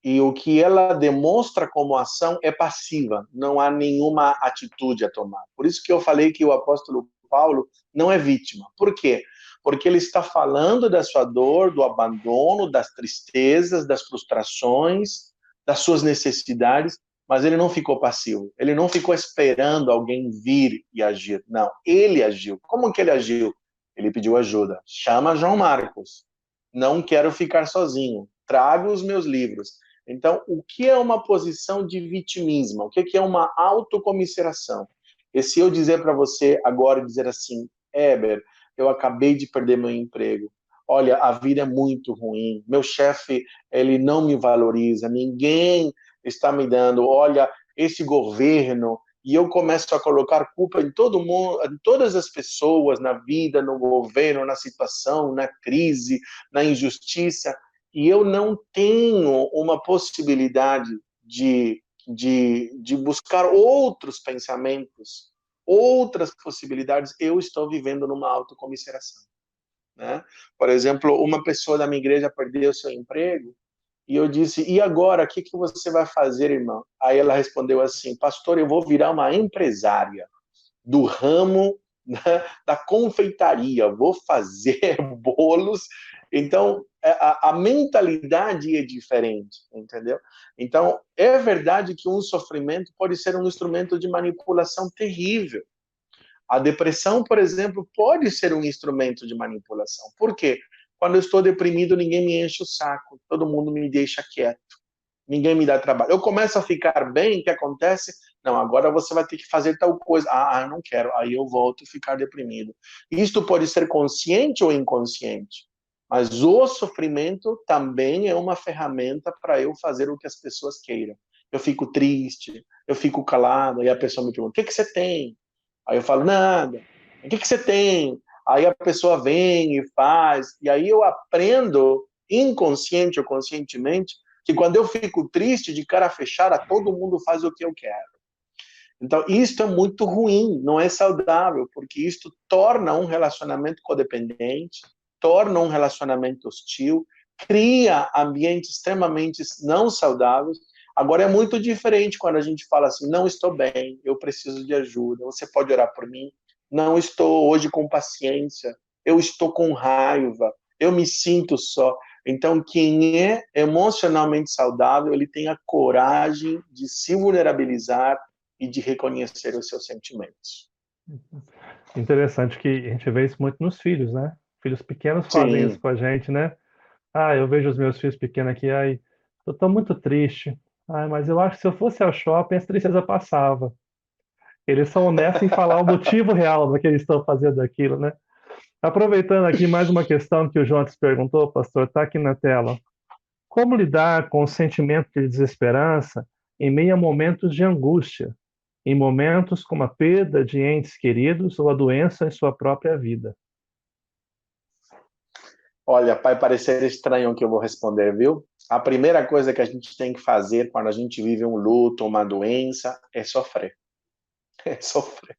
e o que ela demonstra como ação é passiva, não há nenhuma atitude a tomar. Por isso que eu falei que o apóstolo Paulo não é vítima. Por quê? Porque ele está falando da sua dor, do abandono, das tristezas, das frustrações, das suas necessidades, mas ele não ficou passivo. Ele não ficou esperando alguém vir e agir. Não, ele agiu. Como que ele agiu? Ele pediu ajuda. Chama João Marcos. Não quero ficar sozinho. Traga os meus livros. Então, o que é uma posição de vitimismo? O que é uma autocomiseração? E se eu dizer para você agora, dizer assim, Heber, eu acabei de perder meu emprego. Olha, a vida é muito ruim. Meu chefe, ele não me valoriza. Ninguém está me dando. Olha, esse governo. E eu começo a colocar culpa em todo mundo, em todas as pessoas, na vida, no governo, na situação, na crise, na injustiça. E eu não tenho uma possibilidade de buscar outros pensamentos, outras possibilidades. Eu estou vivendo numa autocomiseração, né? Por exemplo, uma pessoa da minha igreja perdeu seu emprego e eu disse, e agora, o que você vai fazer, irmão? Aí ela respondeu assim, pastor, eu vou virar uma empresária do ramo, né, da confeitaria, vou fazer bolos. Então, a mentalidade é diferente, entendeu? Então, é verdade que um sofrimento pode ser um instrumento de manipulação terrível. A depressão, por exemplo, pode ser um instrumento de manipulação. Por quê? Quando eu estou deprimido, ninguém me enche o saco, todo mundo me deixa quieto. Ninguém me dá trabalho. Eu começo a ficar bem, o que acontece? Não, agora você vai ter que fazer tal coisa. Eu não quero. Aí eu volto a ficar deprimido. Isto pode ser consciente ou inconsciente. Mas o sofrimento também é uma ferramenta para eu fazer o que as pessoas queiram. Eu fico triste, eu fico calado, aí a pessoa me pergunta, o que você tem? Aí eu falo, nada. O que você tem? Aí a pessoa vem e faz. E aí eu aprendo, inconsciente ou conscientemente, que quando eu fico triste, de cara fechada, todo mundo faz o que eu quero. Então, isso é muito ruim, não é saudável, porque isso torna um relacionamento codependente, torna um relacionamento hostil, cria ambientes extremamente não saudáveis. Agora, é muito diferente quando a gente fala assim, não estou bem, eu preciso de ajuda, você pode orar por mim? Não estou hoje com paciência, eu estou com raiva, eu me sinto só. Então, quem é emocionalmente saudável, ele tem a coragem de se vulnerabilizar e de reconhecer os seus sentimentos. Interessante que a gente vê isso muito nos filhos, né? Filhos pequenos fazem isso Sim. com a gente, né? Eu vejo os meus filhos pequenos aqui, eu tô muito triste. Mas eu acho que se eu fosse ao shopping, essa tristeza passava. Eles são honestos em falar o motivo real do que eles estão fazendo aquilo, né? Aproveitando aqui mais uma questão que o João te perguntou, pastor, está aqui na tela. Como lidar com o sentimento de desesperança em meio a momentos de angústia, em momentos como a perda de entes queridos ou a doença em sua própria vida? Olha, vai parecer estranho o que eu vou responder, viu? A primeira coisa que a gente tem que fazer quando a gente vive um luto, uma doença, é sofrer. É sofrer.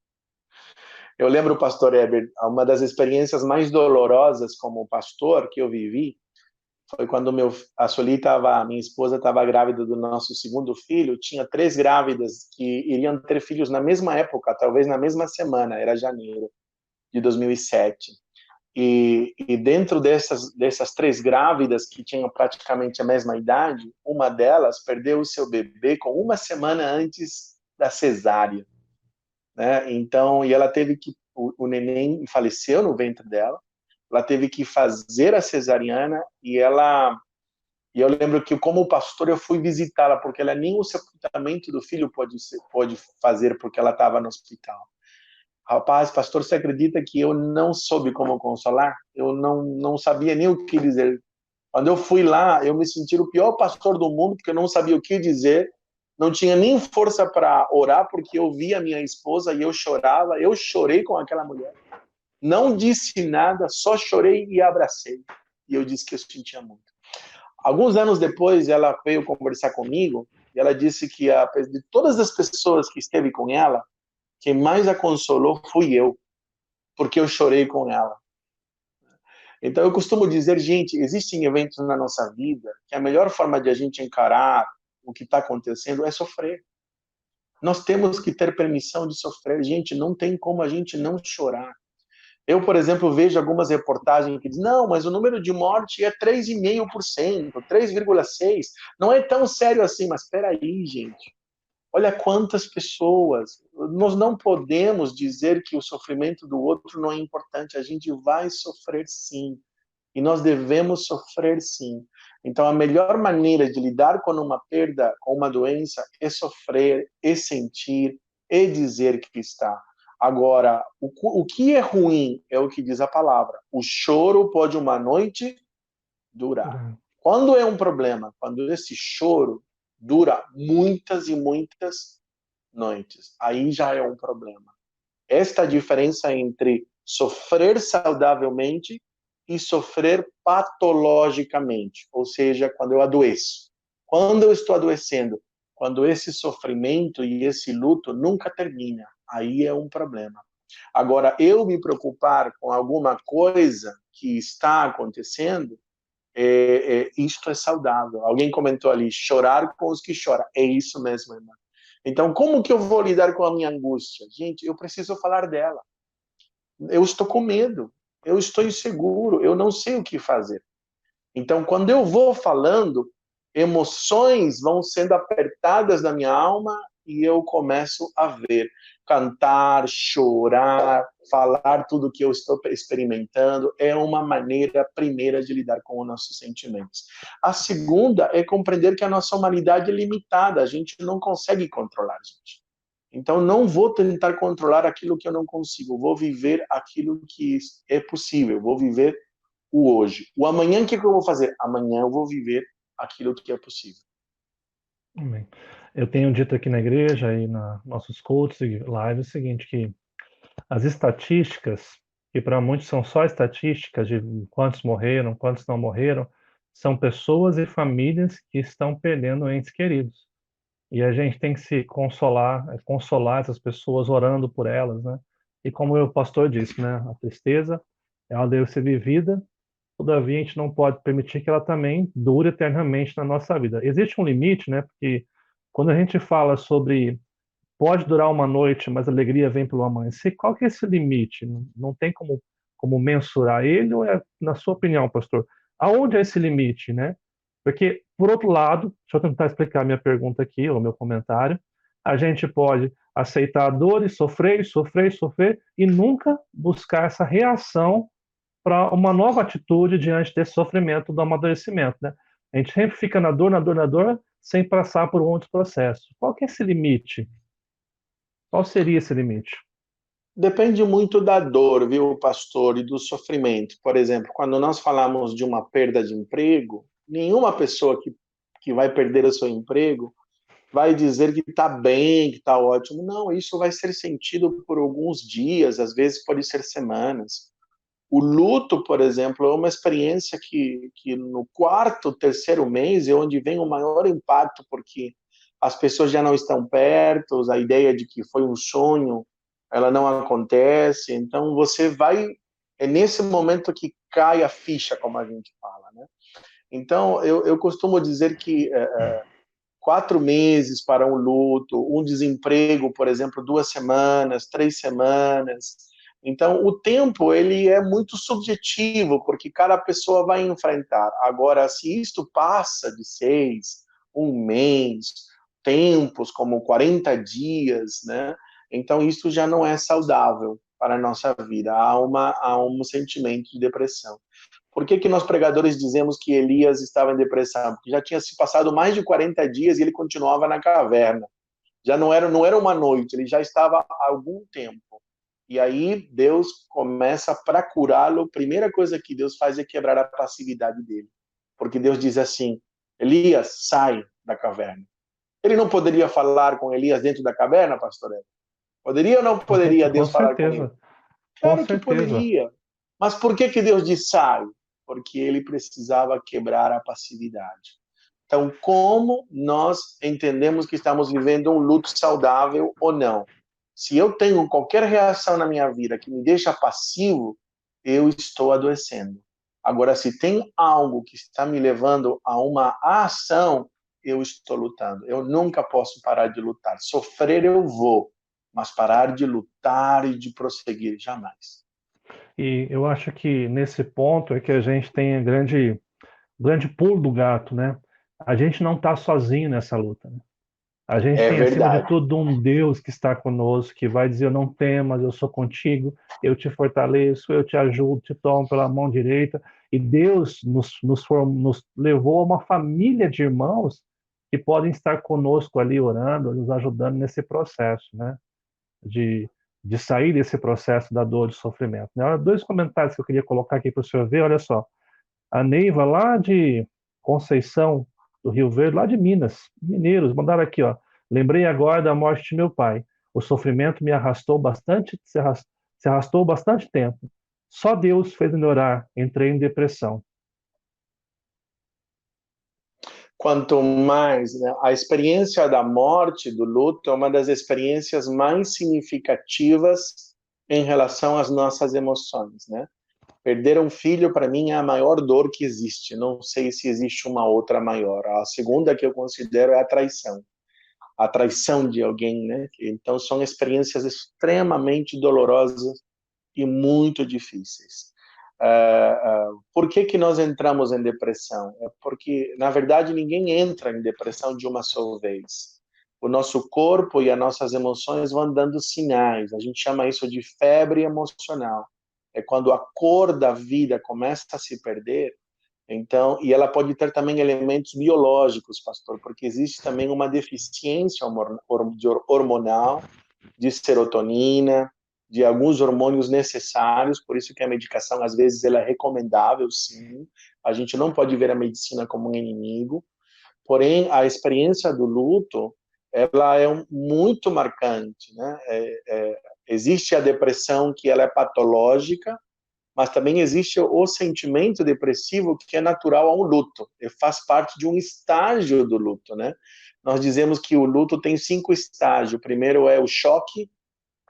Eu lembro, pastor Heber, uma das experiências mais dolorosas como pastor que eu vivi foi quando minha esposa estava grávida do nosso segundo filho, tinha 3 grávidas que iriam ter filhos na mesma época, talvez na mesma semana, era janeiro de 2007. E dentro dessas 3 grávidas que tinham praticamente a mesma idade, uma delas perdeu o seu bebê com uma semana antes da cesárea, né? Então, e ela teve que o neném faleceu no ventre dela. Ela teve que fazer a cesariana e eu lembro que como pastor eu fui visitá-la porque ela nem o sepultamento do filho pode fazer porque ela estava no hospital. Rapaz, pastor, você acredita que eu não soube como consolar? Eu não sabia nem o que dizer. Quando eu fui lá, eu me senti o pior pastor do mundo, porque eu não sabia o que dizer, não tinha nem força para orar, porque eu vi a minha esposa e eu chorava, eu chorei com aquela mulher. Não disse nada, só chorei e abracei. E eu disse que eu sentia muito. Alguns anos depois, ela veio conversar comigo, e ela disse que, de todas as pessoas que esteve com ela, quem mais a consolou fui eu, porque eu chorei com ela. Então, eu costumo dizer, gente, existem eventos na nossa vida que a melhor forma de a gente encarar o que está acontecendo é sofrer. Nós temos que ter permissão de sofrer. Gente, não tem como a gente não chorar. Eu, por exemplo, vejo algumas reportagens que dizem, não, mas o número de mortes é 3,5%, 3,6%. Não é tão sério assim, mas espera aí, gente. Olha quantas pessoas. Nós não podemos dizer que o sofrimento do outro não é importante. A gente vai sofrer sim. E nós devemos sofrer sim. Então, a melhor maneira de lidar com uma perda, com uma doença, é sofrer, é sentir, é dizer que está. Agora, o que é ruim é o que diz a palavra. O choro pode uma noite durar. Quando é um problema? Quando esse choro dura muitas e muitas noites. Aí já é um problema. Esta diferença entre sofrer saudavelmente e sofrer patologicamente, ou seja, quando eu adoeço. Quando eu estou adoecendo, quando esse sofrimento e esse luto nunca termina, aí é um problema. Agora, eu me preocupar com alguma coisa que está acontecendo, isto é saudável. Alguém comentou ali, chorar com os que choram. É isso mesmo, irmã. Então, como que eu vou lidar com a minha angústia? Gente, eu preciso falar dela. Eu estou com medo, eu estou inseguro, eu não sei o que fazer. Então, quando eu vou falando, emoções vão sendo apertadas na minha alma e eu começo a ver, cantar, chorar, falar tudo que eu estou experimentando, é uma maneira primeira de lidar com os nossos sentimentos. A segunda é compreender que a nossa humanidade é limitada, a gente não consegue controlar, gente. Então, não vou tentar controlar aquilo que eu não consigo, vou viver aquilo que é possível, vou viver o hoje. O amanhã, o que eu vou fazer? Amanhã eu vou viver aquilo que é possível. Amém. Eu tenho dito aqui na igreja e na nossos cultos e lives o seguinte, que as estatísticas, que para muitos são só estatísticas de quantos morreram, quantos não morreram, são pessoas e famílias que estão perdendo entes queridos. E a gente tem que se consolar essas pessoas orando por elas, né? E como o pastor disse, né? A tristeza, ela deve ser vivida, todavia a gente não pode permitir que ela também dure eternamente na nossa vida. Existe um limite, né? Porque quando a gente fala sobre pode durar uma noite, mas a alegria vem pelo amanhecer, qual que é esse limite? Não tem como mensurar ele, ou é, na sua opinião, pastor, aonde é esse limite, né? Porque, por outro lado, deixa eu tentar explicar minha pergunta aqui, ou meu comentário, a gente pode aceitar a dor e sofrer, sofrer, sofrer, e nunca buscar essa reação para uma nova atitude diante desse sofrimento do amadurecimento, né? A gente sempre fica na dor, na dor, na dor, sem passar por outros processos. Qual que é esse limite? Qual seria esse limite? Depende muito da dor, viu, pastor, e do sofrimento. Por exemplo, quando nós falamos de uma perda de emprego, nenhuma pessoa que vai perder o seu emprego vai dizer que está bem, que está ótimo. Não, isso vai ser sentido por alguns dias, às vezes pode ser semanas. O luto, por exemplo, é uma experiência que no quarto, terceiro mês é onde vem o maior impacto, porque as pessoas já não estão perto, a ideia de que foi um sonho, ela não acontece, então você vai, é nesse momento que cai a ficha, como a gente fala, né? Então, eu costumo dizer que 4 meses para um luto, um desemprego, por exemplo, 2 semanas, 3 semanas. Então, o tempo ele é muito subjetivo, porque cada pessoa vai enfrentar. Agora, se isto passa de 6, um mês, tempos como 40 dias, né? Então, isso já não é saudável para a nossa vida. Há um sentimento de depressão. Por que nós pregadores dizemos que Elias estava em depressão? Porque já tinha se passado mais de 40 dias e ele continuava na caverna. Já não era uma noite, ele já estava há algum tempo. E aí Deus começa para curá-lo. A primeira coisa que Deus faz é quebrar a passividade dele. Porque Deus diz assim: Elias, sai da caverna. Ele não poderia falar com Elias dentro da caverna, pastor? Poderia ou não poderia Com Deus falar com ele? certeza, com Claro que certeza. poderia. Mas por que Deus diz sai? Porque ele precisava quebrar a passividade. Então, como nós entendemos que estamos vivendo um luto saudável ou não? Se eu tenho qualquer reação na minha vida que me deixa passivo, eu estou adoecendo. Agora, se tem algo que está me levando a uma ação, eu estou lutando. Eu nunca posso parar de lutar. Sofrer eu vou, mas parar de lutar e de prosseguir, jamais. E eu acho que nesse ponto é que a gente tem grande pulo do gato, né? A gente não está sozinho nessa luta, né? A gente É tem, acima de verdade. tudo, um Deus que está conosco, que vai dizer: não temas, eu sou contigo, eu te fortaleço, eu te ajudo, te tomo pela mão direita. E Deus nos levou a uma família de irmãos que podem estar conosco ali orando, nos ajudando nesse processo, né? De, de sair desse processo da dor, do sofrimento, né? Dois comentários que eu queria colocar aqui para o senhor ver, olha só. A Neiva, lá de Conceição do Rio Verde, lá de Minas, mineiros, mandaram aqui, ó. Lembrei agora da morte de meu pai. O sofrimento me arrastou bastante, se arrastou bastante tempo. Só Deus fez melhorar. Entrei em depressão. Quanto mais, né, a experiência da morte, do luto, é uma das experiências mais significativas em relação às nossas emoções, né? Perder um filho, para mim, é a maior dor que existe. Não sei se existe uma outra maior. A segunda que eu considero é a traição de alguém, né? Então, são experiências extremamente dolorosas e muito difíceis. Por que que nós entramos em depressão? É porque, na verdade, ninguém entra em depressão de uma só vez. O nosso corpo e as nossas emoções vão dando sinais. A gente chama isso de febre emocional. É quando a cor da vida começa a se perder. Então, e ela pode ter também elementos biológicos, pastor, porque existe também uma deficiência hormonal de serotonina, de alguns hormônios necessários, por isso que a medicação, às vezes, ela é recomendável, sim. A gente não pode ver a medicina como um inimigo, porém, a experiência do luto, ela é muito marcante, né? Existe a depressão que ela é patológica, mas também existe o sentimento depressivo que é natural ao luto, e faz parte de um estágio do luto, né? Nós dizemos que o luto tem 5 estágios. O primeiro é o choque,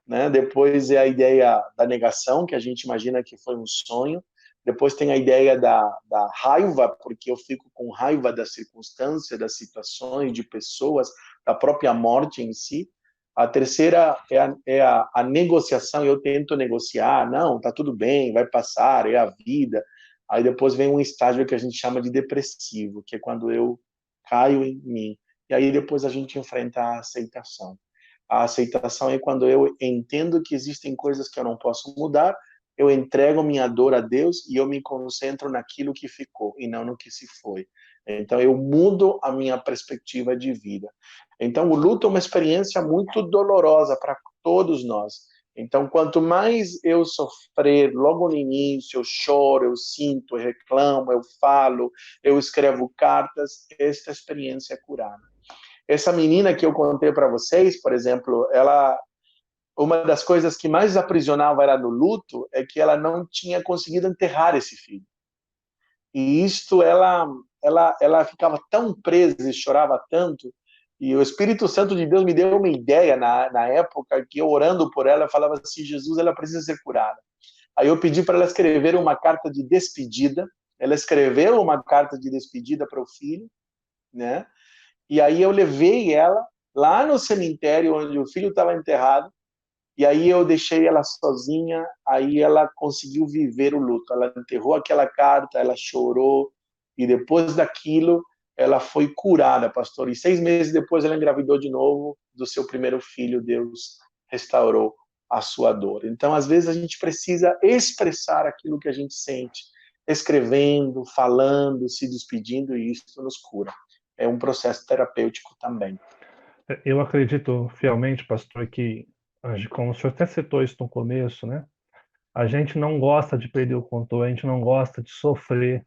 né? Depois é a ideia da negação, que a gente imagina que foi um sonho. Depois tem a ideia da raiva, porque eu fico com raiva da circunstância, das situações, de pessoas, da própria morte em si. A terceira é a negociação, eu tento negociar, não, tá tudo bem, vai passar, é a vida. Aí depois vem um estágio que a gente chama de depressivo, que é quando eu caio em mim. E aí depois a gente enfrenta a aceitação. A aceitação é quando eu entendo que existem coisas que eu não posso mudar, eu entrego minha dor a Deus e eu me concentro naquilo que ficou e não no que se foi. Então eu mudo a minha perspectiva de vida. Então o luto é uma experiência muito dolorosa para todos nós. Então quanto mais eu sofrer logo no início, eu choro, eu sinto, eu reclamo, eu falo, eu escrevo cartas, esta experiência é curada. Essa menina que eu contei para vocês, por exemplo, ela, uma das coisas que mais aprisionava era no luto é que ela não tinha conseguido enterrar esse filho. E isto ela ficava tão presa e chorava tanto. E o Espírito Santo de Deus me deu uma ideia na época que eu orando por ela, eu falava assim: Jesus, ela precisa ser curada. Aí eu pedi para ela escrever uma carta de despedida. Ela escreveu uma carta de despedida para o filho, né? E aí eu levei ela lá no cemitério onde o filho estava enterrado, e aí eu deixei ela sozinha, aí ela conseguiu viver o luto. Ela enterrou aquela carta, ela chorou, e depois daquilo ela foi curada, pastor. E 6 meses depois ela engravidou de novo do seu primeiro filho, Deus restaurou a sua dor. Então, às vezes, a gente precisa expressar aquilo que a gente sente, escrevendo, falando, se despedindo, e isso nos cura. É um processo terapêutico também. Eu acredito fielmente, pastor, que, como o senhor até citou isso no começo, né? A gente não gosta de perder o controle, a gente não gosta de sofrer,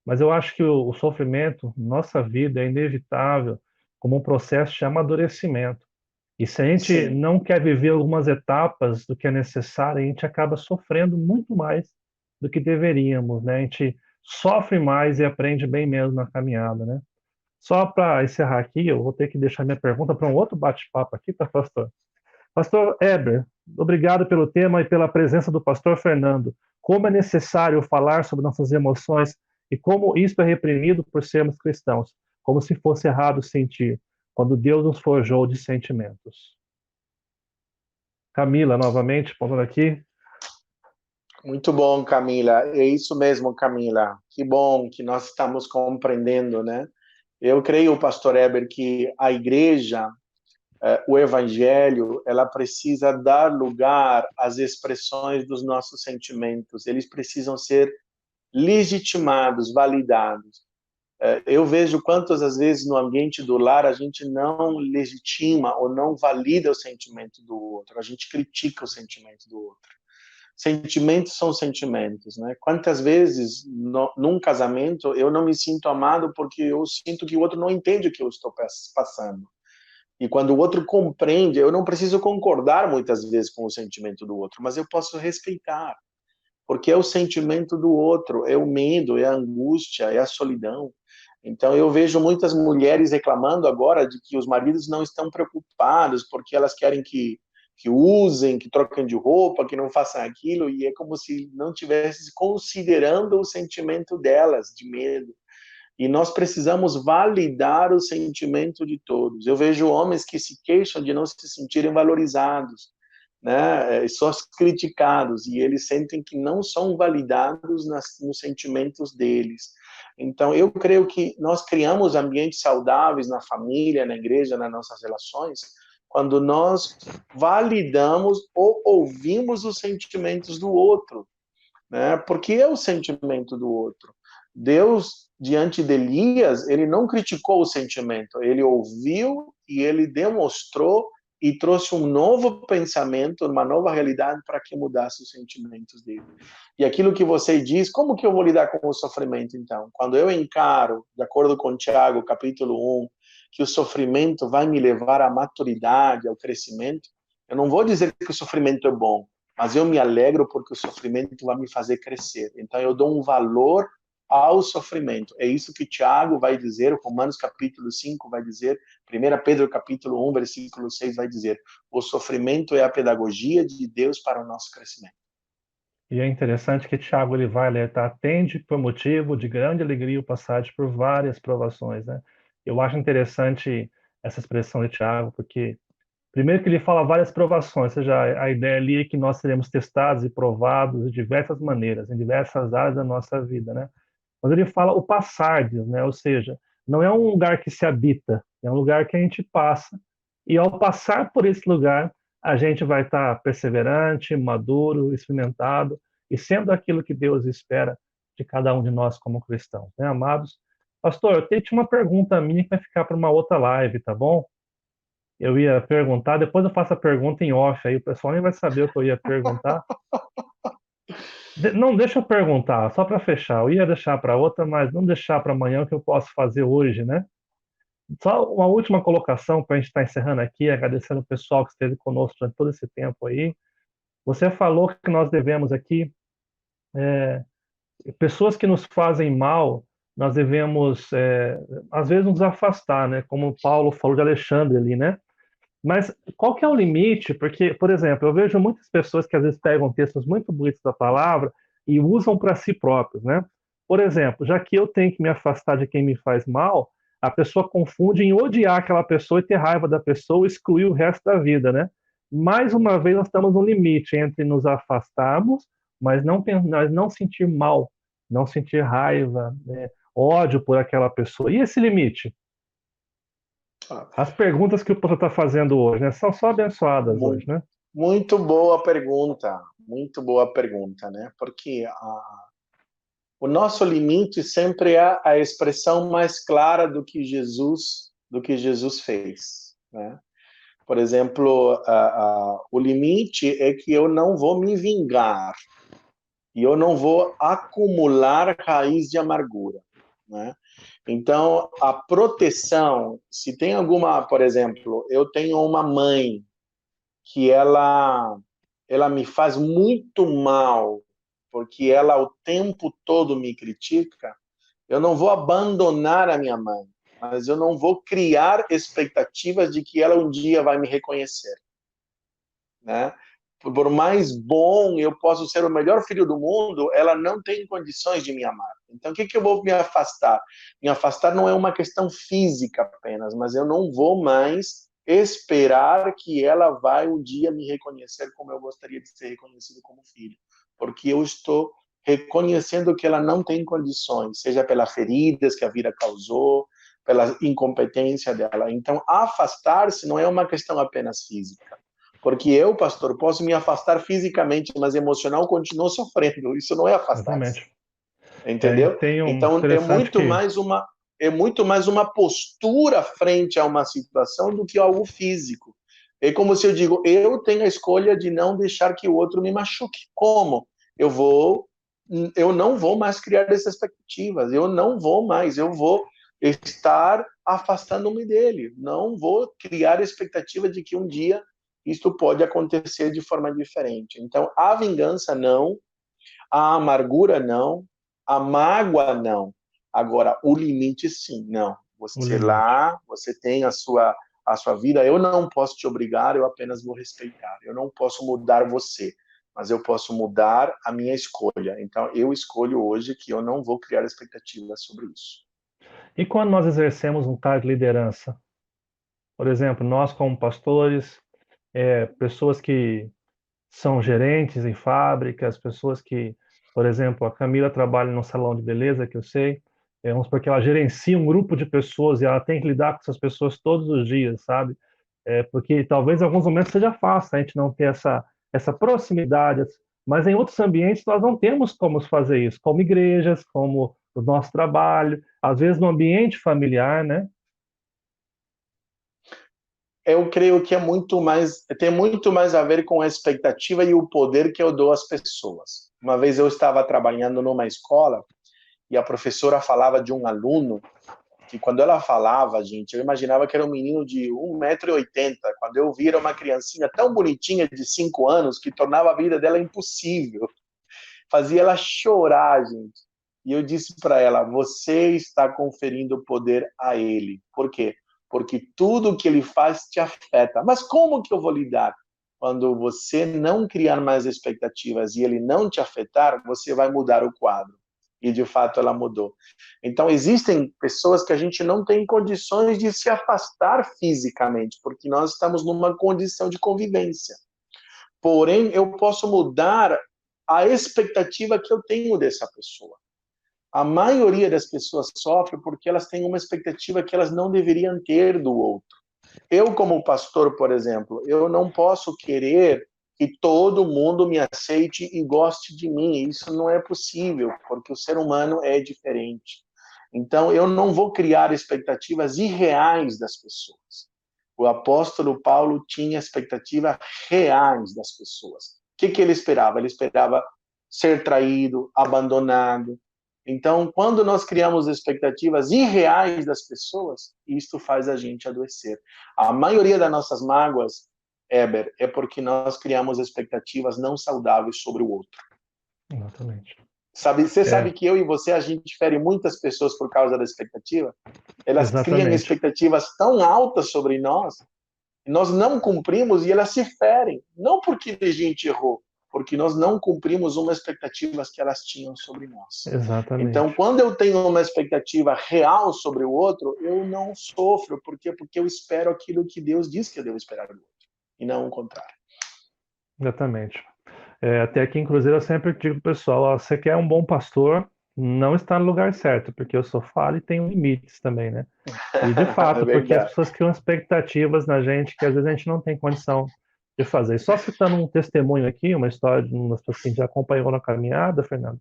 mas eu acho que o sofrimento, nossa vida, é inevitável como um processo de amadurecimento. E se a gente Sim, não quer viver algumas etapas do que é necessário, a gente acaba sofrendo muito mais do que deveríamos, né? A gente sofre mais e aprende bem menos na caminhada, né? Só para encerrar aqui, eu vou ter que deixar minha pergunta para um outro bate-papo aqui, tá, pastor? Pastor Eber, Obrigado pelo tema e pela presença do pastor Fernando. Como é necessário falar sobre nossas emoções e como isto é reprimido por sermos cristãos, como se fosse errado sentir, quando Deus nos forjou de sentimentos. Camila, novamente, pondo aqui. Muito bom, Camila. É isso mesmo, Camila. Que bom que nós estamos compreendendo, né? Eu creio, pastor Eber, que a igreja, o evangelho, ela precisa dar lugar às expressões dos nossos sentimentos. Eles precisam ser legitimados, validados. Eu vejo quantas às vezes no ambiente do lar a gente não legitima ou não valida o sentimento do outro, a gente critica o sentimento do outro. Sentimentos são sentimentos, né? Quantas vezes num casamento eu não me sinto amado porque eu sinto que o outro não entende o que eu estou passando. E quando o outro compreende, eu não preciso concordar muitas vezes com o sentimento do outro, mas eu posso respeitar, porque é o sentimento do outro, é o medo, é a angústia, é a solidão. Então eu vejo muitas mulheres reclamando agora de que os maridos não estão preocupados porque elas querem que usem, que troquem de roupa, que não façam aquilo, e é como se não estivesse considerando o sentimento delas, de medo. E nós precisamos validar o sentimento de todos. Eu vejo homens que se queixam de não se sentirem valorizados, né? Só criticados, e eles sentem que não são validados nos sentimentos deles. Então, eu creio que nós criamos ambientes saudáveis na família, na igreja, nas nossas relações, quando nós validamos ou ouvimos os sentimentos do outro, né? Porque é o sentimento do outro. Deus, diante de Elias, ele não criticou o sentimento, ele ouviu e ele demonstrou e trouxe um novo pensamento, uma nova realidade para que mudasse os sentimentos dele. E aquilo que você diz, como que eu vou lidar com o sofrimento, então? Quando eu encaro, de acordo com Tiago, capítulo 1, que o sofrimento vai me levar à maturidade, ao crescimento, eu não vou dizer que o sofrimento é bom, mas eu me alegro porque o sofrimento vai me fazer crescer. Então eu dou um valor ao sofrimento. É isso que Tiago vai dizer, Romanos capítulo 5 vai dizer, 1 Pedro capítulo 1, versículo 6 vai dizer, o sofrimento é a pedagogia de Deus para o nosso crescimento. E é interessante que Tiago ele vai alertar, tende por motivo de grande alegria o passagem por várias provações, né? Eu acho interessante essa expressão de Tiago, porque primeiro que ele fala várias provações, ou seja, a ideia ali é que nós seremos testados e provados de diversas maneiras, em diversas áreas da nossa vida, né? Mas ele fala o passar, né? Ou seja, não é um lugar que se habita, é um lugar que a gente passa, e ao passar por esse lugar, a gente vai estar perseverante, maduro, experimentado, e sendo aquilo que Deus espera de cada um de nós como cristãos, né, amados? Pastor, eu tenho uma pergunta minha que vai ficar para uma outra live, tá bom? Eu ia perguntar, depois eu faço a pergunta em off, aí o pessoal nem vai saber o que eu ia perguntar. Não, deixa eu perguntar, só para fechar. Eu ia deixar para outra, mas não deixar para amanhã o que eu posso fazer hoje, né? Só uma última colocação para a gente estar encerrando aqui, agradecendo o pessoal que esteve conosco durante todo esse tempo aí. Você falou que nós devemos aqui, pessoas que nos fazem mal, nós devemos, às vezes, nos afastar, né? Como Paulo falou de Alexandre ali, né? Mas qual que é o limite? Porque, por exemplo, eu vejo muitas pessoas que às vezes pegam textos muito bonitos da palavra e usam para si próprios, né? Por exemplo, já que eu tenho que me afastar de quem me faz mal, a pessoa confunde em odiar aquela pessoa e ter raiva da pessoa e excluir o resto da vida, né? Mais uma vez, nós estamos no limite entre nos afastarmos, mas não sentir mal, não sentir raiva, né? Ódio por aquela pessoa. E esse limite? As perguntas que o pastor está fazendo hoje, né? São só abençoadas hoje, Muito, né? muito boa pergunta, né? Porque o nosso limite sempre é a expressão mais clara do que Jesus fez, né? Por exemplo, o limite é que eu não vou me vingar e eu não vou acumular raiz de amargura, né? Então, a proteção, se tem alguma, por exemplo, eu tenho uma mãe que ela me faz muito mal, porque ela o tempo todo me critica, eu não vou abandonar a minha mãe, mas eu não vou criar expectativas de que ela um dia vai me reconhecer, né? por mais bom eu posso ser o melhor filho do mundo, ela não tem condições de me amar. Então, o que eu vou me afastar? Me afastar não é uma questão física apenas, mas eu não vou mais esperar que ela vai um dia me reconhecer como eu gostaria de ser reconhecido como filho, porque eu estou reconhecendo que ela não tem condições, seja pelas feridas que a vida causou, pela incompetência dela. Então, afastar-se não é uma questão apenas física. Porque eu, pastor, posso me afastar fisicamente, mas emocional continuo sofrendo. Isso não é afastar-se. Exatamente. E Entendeu? tem um Então, interessante que... é muito mais uma postura frente a uma situação do que algo físico. É como se eu digo, eu tenho a escolha de não deixar que o outro me machuque. Como? Eu não vou mais criar essas expectativas. Eu vou estar afastando-me dele. Não vou criar a expectativa de que um dia isto pode acontecer de forma diferente. Então, a vingança não, a amargura não, a mágoa não. Agora, o limite sim, não. O Você limite. lá, você tem a sua vida, eu não posso te obrigar, eu apenas vou respeitar. Eu não posso mudar você, mas eu posso mudar a minha escolha. Então, eu escolho hoje que eu não vou criar expectativas sobre isso. E quando nós exercemos um cargo de liderança? Por exemplo, nós como pastores, pessoas que são gerentes em fábricas, pessoas que, por exemplo, a Camila trabalha num salão de beleza, que eu sei, vamos porque ela gerencia um grupo de pessoas e ela tem que lidar com essas pessoas todos os dias, sabe? Porque talvez em alguns momentos seja fácil a gente não ter essa proximidade, mas em outros ambientes nós não temos como fazer isso, como igrejas, como o nosso trabalho, às vezes no ambiente familiar, né? Eu creio que tem muito mais a ver com a expectativa e o poder que eu dou às pessoas. Uma vez eu estava trabalhando numa escola e a professora falava de um aluno que quando ela falava, gente, eu imaginava que era um menino de 1,80 m. Quando eu vi, era uma criancinha tão bonitinha de 5 anos que tornava a vida dela impossível. Fazia ela chorar, gente. E eu disse para ela, você está conferindo poder a ele. Por quê? Porque tudo que ele faz te afeta. Mas como que eu vou lidar? Quando você não criar mais expectativas e ele não te afetar, você vai mudar o quadro. E de fato ela mudou. Então existem pessoas que a gente não tem condições de se afastar fisicamente, porque nós estamos numa condição de convivência. Porém, eu posso mudar a expectativa que eu tenho dessa pessoa. A maioria das pessoas sofre porque elas têm uma expectativa que elas não deveriam ter do outro. Eu, como pastor, por exemplo, eu não posso querer que todo mundo me aceite e goste de mim. Isso não é possível, porque o ser humano é diferente. Então, eu não vou criar expectativas irreais das pessoas. O apóstolo Paulo tinha expectativas reais das pessoas. O que ele esperava? Ele esperava ser traído, abandonado. Então, quando nós criamos expectativas irreais das pessoas, isso faz a gente adoecer. A maioria das nossas mágoas, Heber, é porque nós criamos expectativas não saudáveis sobre o outro. Exatamente. Você sabe que eu e você, a gente fere muitas pessoas por causa da expectativa? Elas criam Exatamente. expectativas tão altas sobre nós não cumprimos e elas se ferem. Não porque a gente errou, porque nós não cumprimos uma expectativa que elas tinham sobre nós. Então, Exatamente. quando eu tenho uma expectativa real sobre o outro, eu não sofro. Por quê? Porque eu espero aquilo que Deus diz que eu devo esperar do outro, e não o contrário. Exatamente. Até aqui em Cruzeiro eu sempre digo pro pessoal, ó, você quer um bom pastor, não está no lugar certo, porque eu sou falho e tenho limites também, né? E de É fato, porque as verdade. pessoas criam expectativas na gente que às vezes a gente não tem condição de fazer. E só citando um testemunho aqui, uma história de uma das pessoas que a gente já acompanhou na caminhada, Fernando,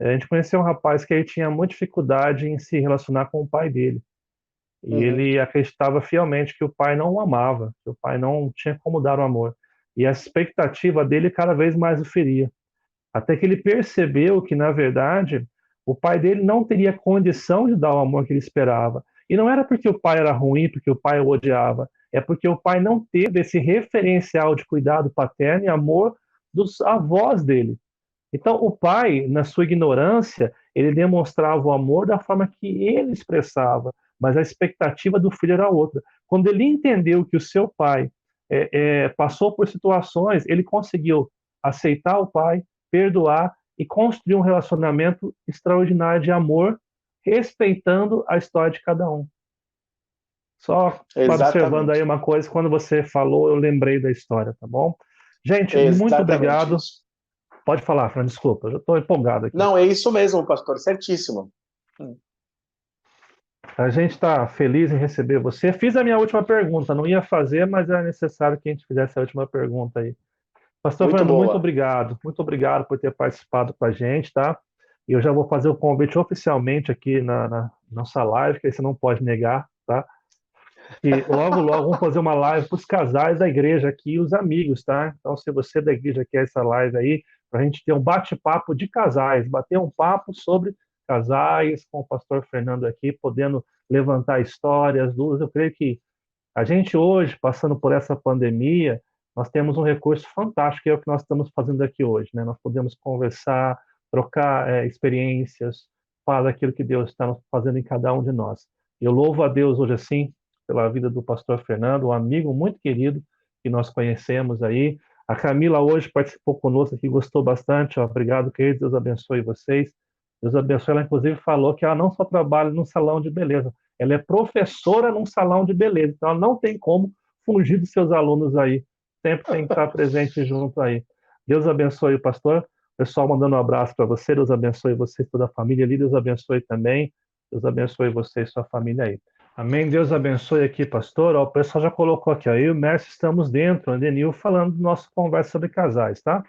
a gente conheceu um rapaz que ele tinha muita dificuldade em se relacionar com o pai dele. E Uhum. ele acreditava fielmente que o pai não o amava, que o pai não tinha como dar o amor. E a expectativa dele cada vez mais o feria. Até que ele percebeu que, na verdade, o pai dele não teria condição de dar o amor que ele esperava. E não era porque o pai era ruim, porque o pai o odiava. É porque o pai não teve esse referencial de cuidado paterno e amor dos avós dele. Então, o pai, na sua ignorância, ele demonstrava o amor da forma que ele expressava, mas a expectativa do filho era outra. Quando ele entendeu que o seu pai passou por situações, ele conseguiu aceitar o pai, perdoar e construir um relacionamento extraordinário de amor, respeitando a história de cada um. Só observando aí Exatamente. uma coisa, quando você falou, eu lembrei da história, tá bom? Gente, muito Exatamente obrigado. isso. Pode falar, Fran, desculpa, eu já estou empolgado aqui. Não, é isso mesmo, pastor, certíssimo. A gente está feliz em receber você. Fiz a minha última pergunta, não ia fazer, mas era necessário que a gente fizesse a última pergunta aí. Pastor Muito Fernando, boa. muito obrado por ter participado com a gente, tá? E eu já vou fazer o convite oficialmente aqui na nossa live, que aí você não pode negar, tá? E logo, logo vamos fazer uma live para os casais da igreja aqui e os amigos, tá? Então, se você da igreja quer essa live aí, para a gente ter um bate-papo de casais, bater um papo sobre casais com o pastor Fernando aqui, podendo levantar histórias, dúvidas. Eu creio que a gente hoje, passando por essa pandemia, nós temos um recurso fantástico, que é o que nós estamos fazendo aqui hoje, né? Nós podemos conversar, trocar experiências, falar daquilo que Deus está fazendo em cada um de nós. Eu louvo a Deus hoje assim, pela vida do pastor Fernando, um amigo muito querido que nós conhecemos aí. A Camila hoje participou conosco aqui, gostou bastante. Ó, obrigado, querido. Deus abençoe vocês. Deus abençoe. Ela, inclusive, falou que ela não só trabalha num salão de beleza, ela é professora num salão de beleza. Então, ela não tem como fugir dos seus alunos aí. Sempre tem que estar presente junto aí. Deus abençoe o pastor. Pessoal, mandando um abraço para você. Deus abençoe você e toda a família ali. Deus abençoe também. Deus abençoe você e sua família aí. Amém. Deus abençoe aqui, pastor. Ó, o pessoal já colocou aqui, aí o Mércio, estamos dentro, Andenil, falando do nosso conversa sobre casais, tá?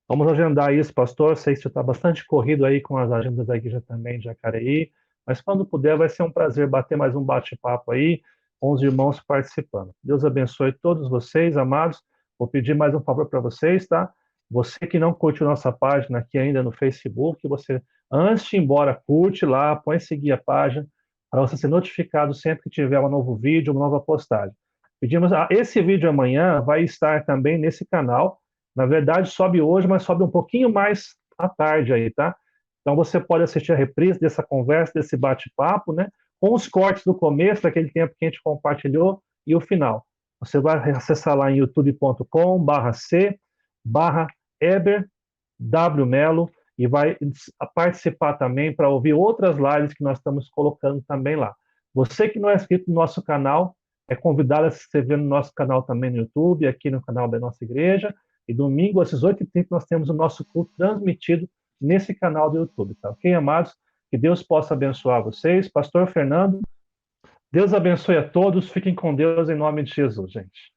Vamos agendar isso, pastor. Sei que você está bastante corrido aí com as agendas da igreja também de Jacareí, mas quando puder, vai ser um prazer bater mais um bate-papo aí com os irmãos participando. Deus abençoe todos vocês, amados. Vou pedir mais um favor para vocês, tá? Você que não curte nossa página aqui ainda no Facebook, você, antes de ir embora, curte lá, põe seguir a página, para você ser notificado sempre que tiver um novo vídeo, uma nova postagem. Pedimos, esse vídeo amanhã vai estar também nesse canal. Na verdade, sobe hoje, mas sobe um pouquinho mais à tarde aí, tá? Então você pode assistir a reprise dessa conversa, desse bate-papo, né? Com os cortes do começo, daquele tempo que a gente compartilhou, e o final. Você vai acessar lá em youtube.com/c/eber-w-melo e vai participar também para ouvir outras lives que nós estamos colocando também lá. Você que não é inscrito no nosso canal, é convidado a se inscrever no nosso canal também no YouTube, aqui no canal da nossa igreja. E domingo, às 18h30, nós temos o nosso culto transmitido nesse canal do YouTube, tá ok, amados? Que Deus possa abençoar vocês. Pastor Fernando, Deus abençoe a todos. Fiquem com Deus em nome de Jesus, gente.